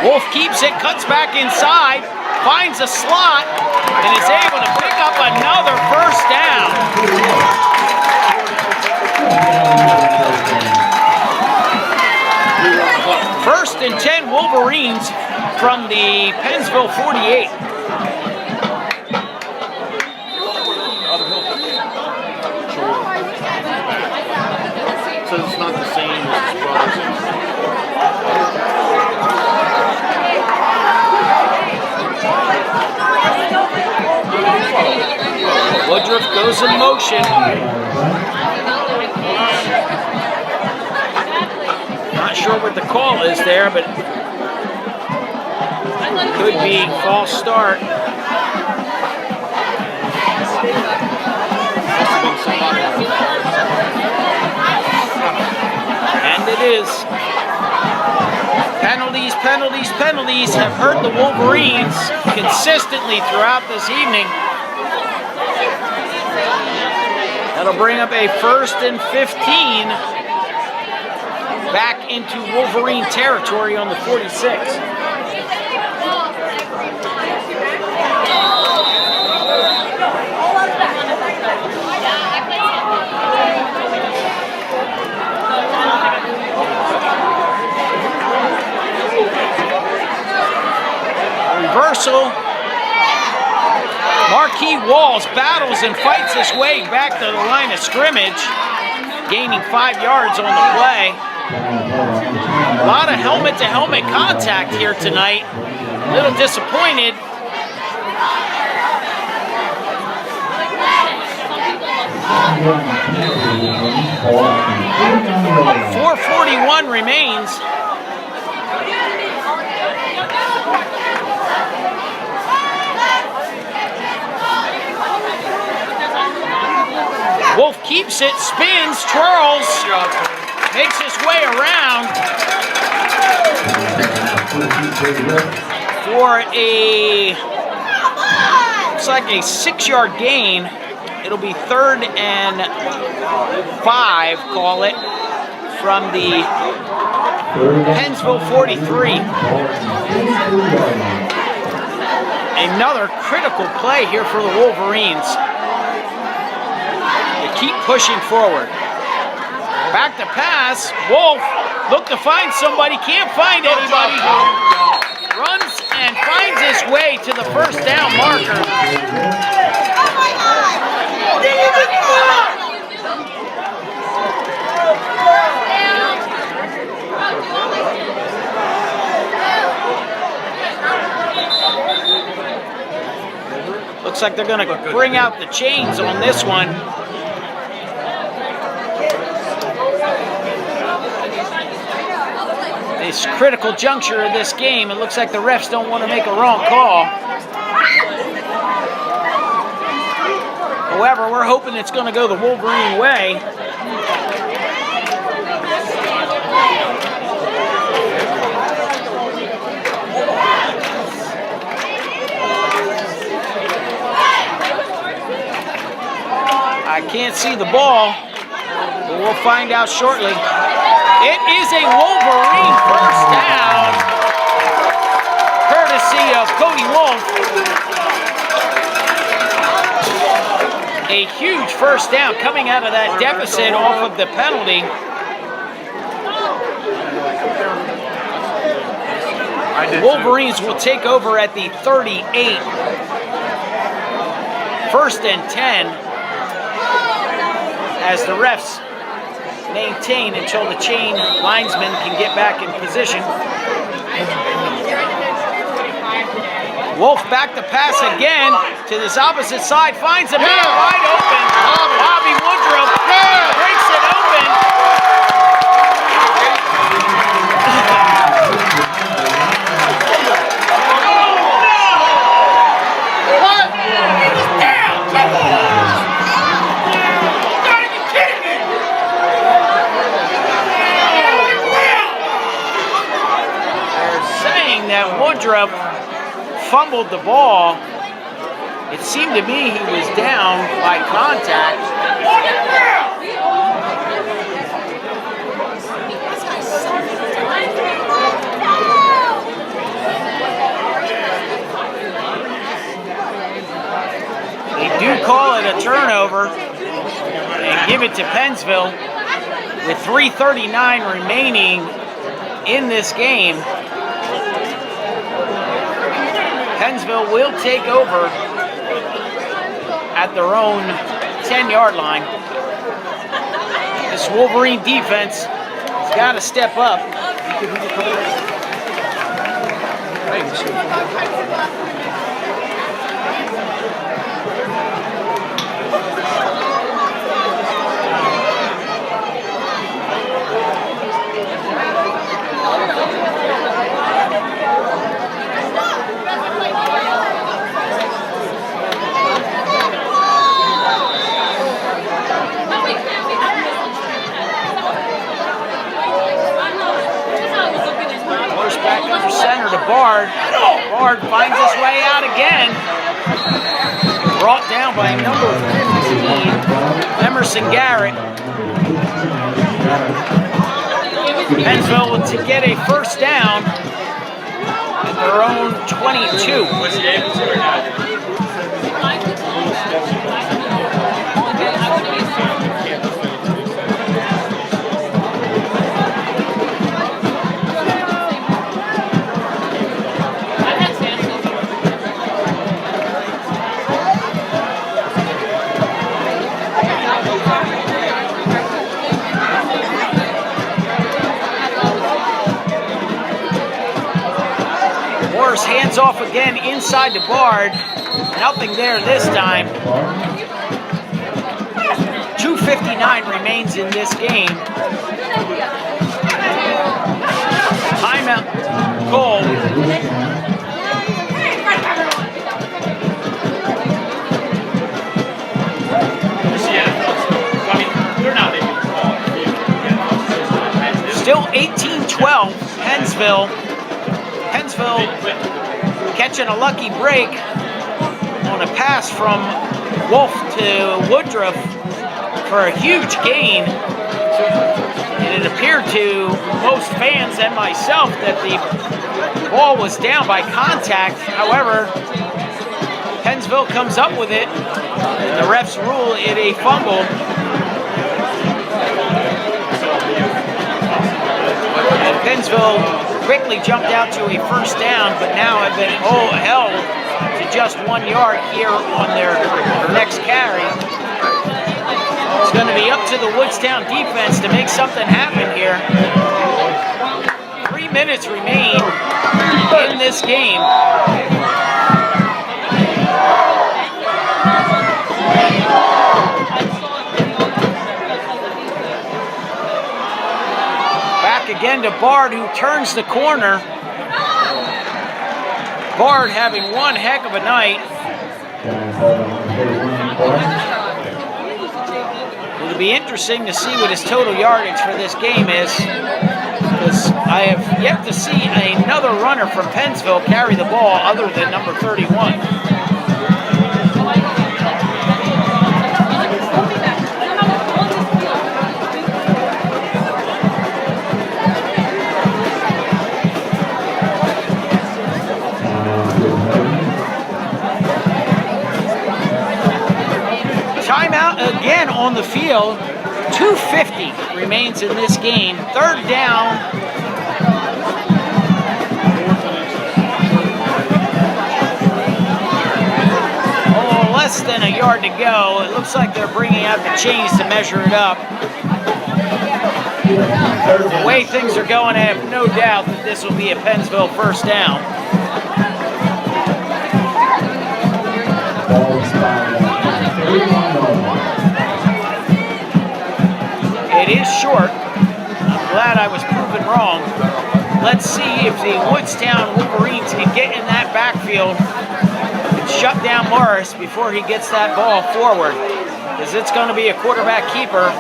Wolf keeps it, cuts back inside, finds a slot, and is able to pick up another first down. 1st and 10 Wolverines from the Pennsville 48. So it's not the same as his brothers. Woodruff goes in motion. sure what the call is there, but could be false start. And it is. Penalties, penalties, penalties have hurt the Wolverines consistently throughout this evening. That'll bring up a 1st and 15 back into Wolverine territory on the 46. Reversal. Marquis Walls battles and fights his way back to the line of scrimmage, gaining 5 yards on the play. A lot of helmet-to-helmet contact here tonight. A little disappointed. .441 remains. Wolf keeps it, spins, twirls, makes his way around for a, looks like a 6-yard gain. It'll be 3rd and 5, call it, from the Pennsville 43. Another critical play here for the Wolverines. Keep pushing forward. Back to pass. Wolf look to find somebody, can't find anybody. Runs and finds his way to the 1st down marker. Looks like they're going to bring out the chains on this one. This critical juncture of this game, it looks like the refs don't want to make a wrong call. However, we're hoping it's going to go the Wolverine way. I can't see the ball, but we'll find out shortly. It is a Wolverine 1st down, courtesy of Cody Wolf. A huge 1st down coming out of that deficit off of the penalty. The Wolverines will take over at the 38. 1st and 10 as the refs maintain until the chain linesman can get back in position. Wolf back to pass again to this opposite side, finds a man wide open. Bobby Woodruff breaks it open. That Woodruff fumbled the ball. It seemed to me he was down by contact. They do call it a turnover and give it to Pennsville with 3:39 remaining in this game. Pennsville will take over at their own 10-yard line. This Wolverine defense has got to step up. Bard. Bard finds his way out again. Brought down by number 15, Emerson Garrett. Pennsville to get a first down at their own 22. What's the answer now? Hands off again inside the Bard. Nothing there this time. 2:59 remains in this game. Timeout goal. Still 18-12, Pennsville. Pennsville catching a lucky break on a pass from Wolf to Woodruff for a huge gain. And it appeared to most fans and myself that the ball was down by contact. However, Pennsville comes up with it, and the refs rule it a fumble. And Pennsville quickly jumped out to a first down, but now have been held to just 1 yard here on their next carry. It's going to be up to the Woodstown defense to make something happen here. 3 minutes remain in this game. Again to Bard, who turns the corner. Bard having one heck of a night. It'll be interesting to see what his total yardage for this game is, because I have yet to see another runner from Pennsville carry the ball other than number 31. Again on the field. 2:50 remains in this game. Third down. Oh, less than a yard to go. It looks like they're bringing out the chains to measure it up. The way things are going, I have no doubt that this will be a Pennsville first down. It is short. I'm glad I was proven wrong. Let's see if the Woodstown Wolverines can get in that backfield and shut down Morris before he gets that ball forward, because it's going to be a quarterback keeper.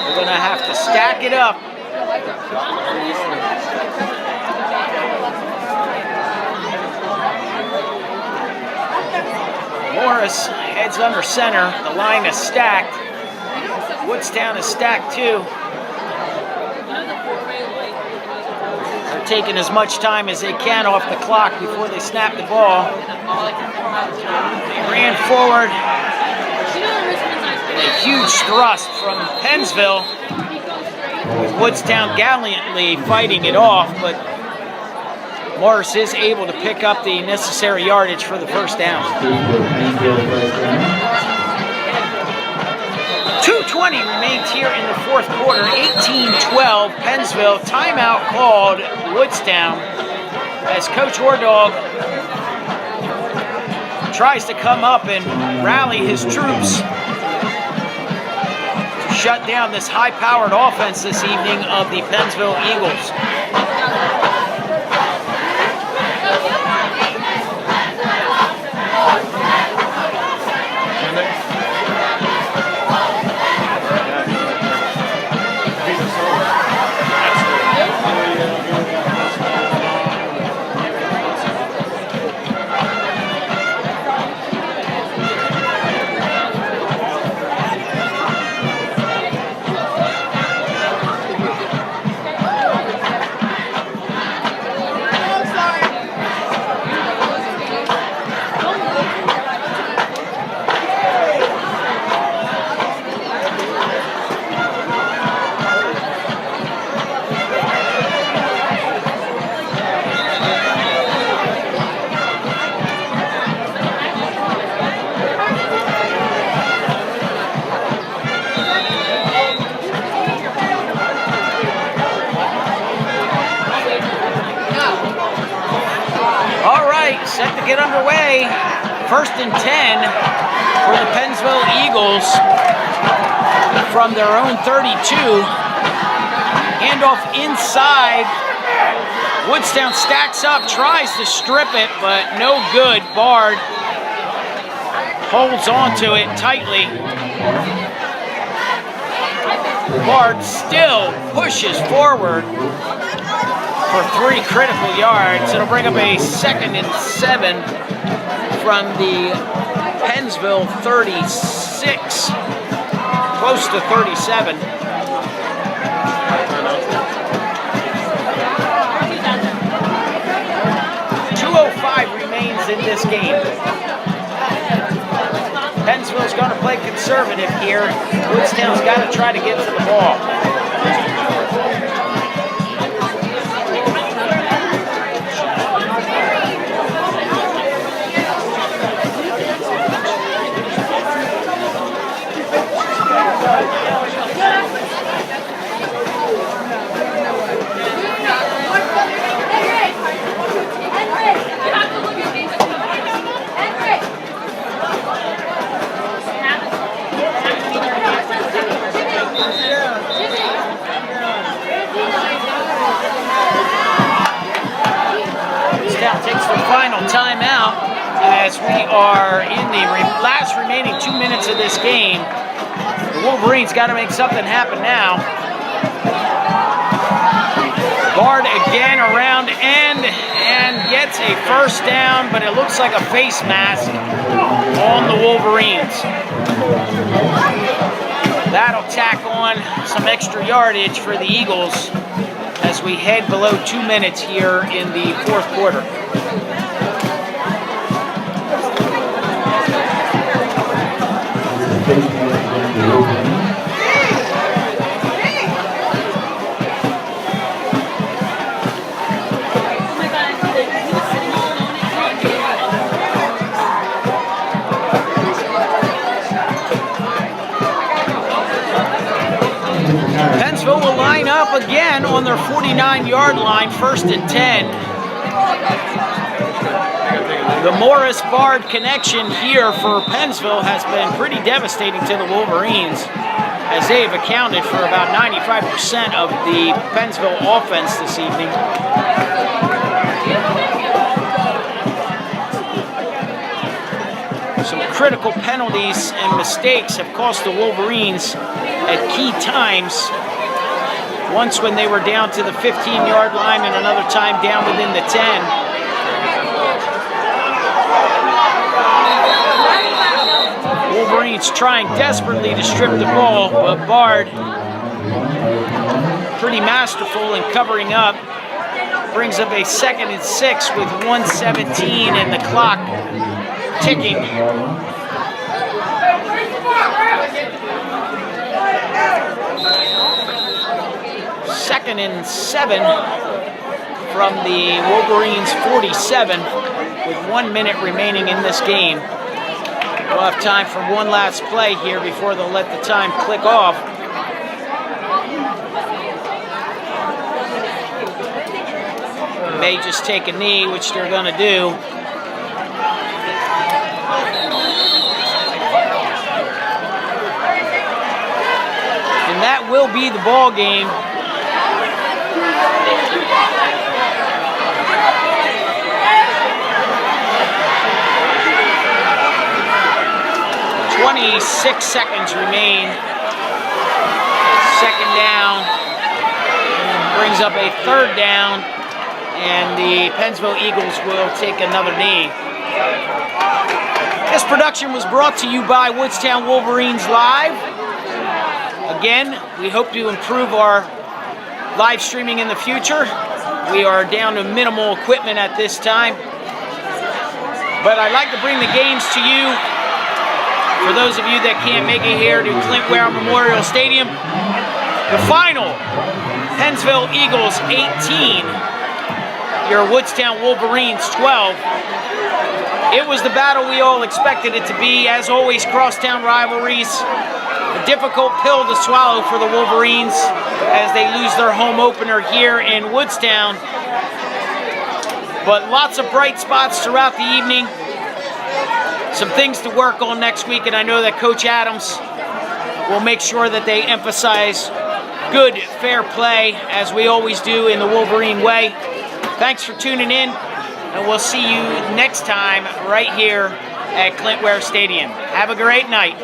We're going to have to stack it up. Morris heads under center. The line is stacked. Woodstown is stacked too. They're taking as much time as they can off the clock before they snap the ball. They ran forward. A huge thrust from Pennsville, with Woodstown gallantly fighting it off, but Morris is able to pick up the necessary yardage for the first down. 2:20 remains here in the fourth quarter. 18-12 Pennsville. Timeout called Woodstown as Coach Ordog tries to come up and rally his troops to shut down this high-powered offense this evening of the Pennsville Eagles. set to get underway. 1st and 10 for the Pennsville Eagles from their own 32. Handoff inside. Woodstown stacks up, tries to strip it, but no good. Bard holds onto it tightly. Bard still pushes forward for 3 critical yards. It'll bring up a 2nd and 7 from the Pennsville 36, close to 37. Remains in this game. Pennsville's going to play conservative here. Woodstown's got to try to get to the ball. Takes the final timeout as we are in the last remaining 2 minutes of this game. The Wolverines got to make something happen now. Bard again around end and gets a 1st down, but it looks like a face mask on the Wolverines. That'll tack on some extra yardage for the Eagles as we head below 2 minutes here in the 4th quarter. Pennsville will line up again on their 49-yard line, 1st and 10. The Morris-Bard connection here for Pennsville has been pretty devastating to the Wolverines, as they have accounted for about 95% of the Pennsville offense this evening. Some critical penalties and mistakes have cost the Wolverines at key times. Once when they were down to the 15-yard line and another time down within the 10. Wolverines trying desperately to strip the ball, but Bard, pretty masterful in covering up, brings up a 2nd and 6 with 1:17 and the clock ticking. Second and 7 from the Wolverines 47 with 1 minute remaining in this game. We'll have time for one last play here before they'll let the time click off. May just take a knee, which they're going to do. And that will be the ball game. .26 seconds remain. 2nd down. Brings up a 3rd down. And the Pennsville Eagles will take another knee. This production was brought to you by Woodstown Wolverines Live. Again, we hope to improve our live streaming in the future. We are down to minimal equipment at this time. But I'd like to bring the games to you. For those of you that can't make it here to Clint Ware Memorial Stadium, the final, Pennsville Eagles 18, your Woodstown Wolverines 12. It was the battle we all expected it to be. As always, crosstown rivalries. A difficult pill to swallow for the Wolverines as they lose their home opener here in Woodstown. But lots of bright spots throughout the evening. Some things to work on next week, and I know that Coach Adams will make sure that they emphasize good, fair play, as we always do in the Wolverine way. Thanks for tuning in, and we'll see you next time right here at Clint Ware Stadium. Have a great night.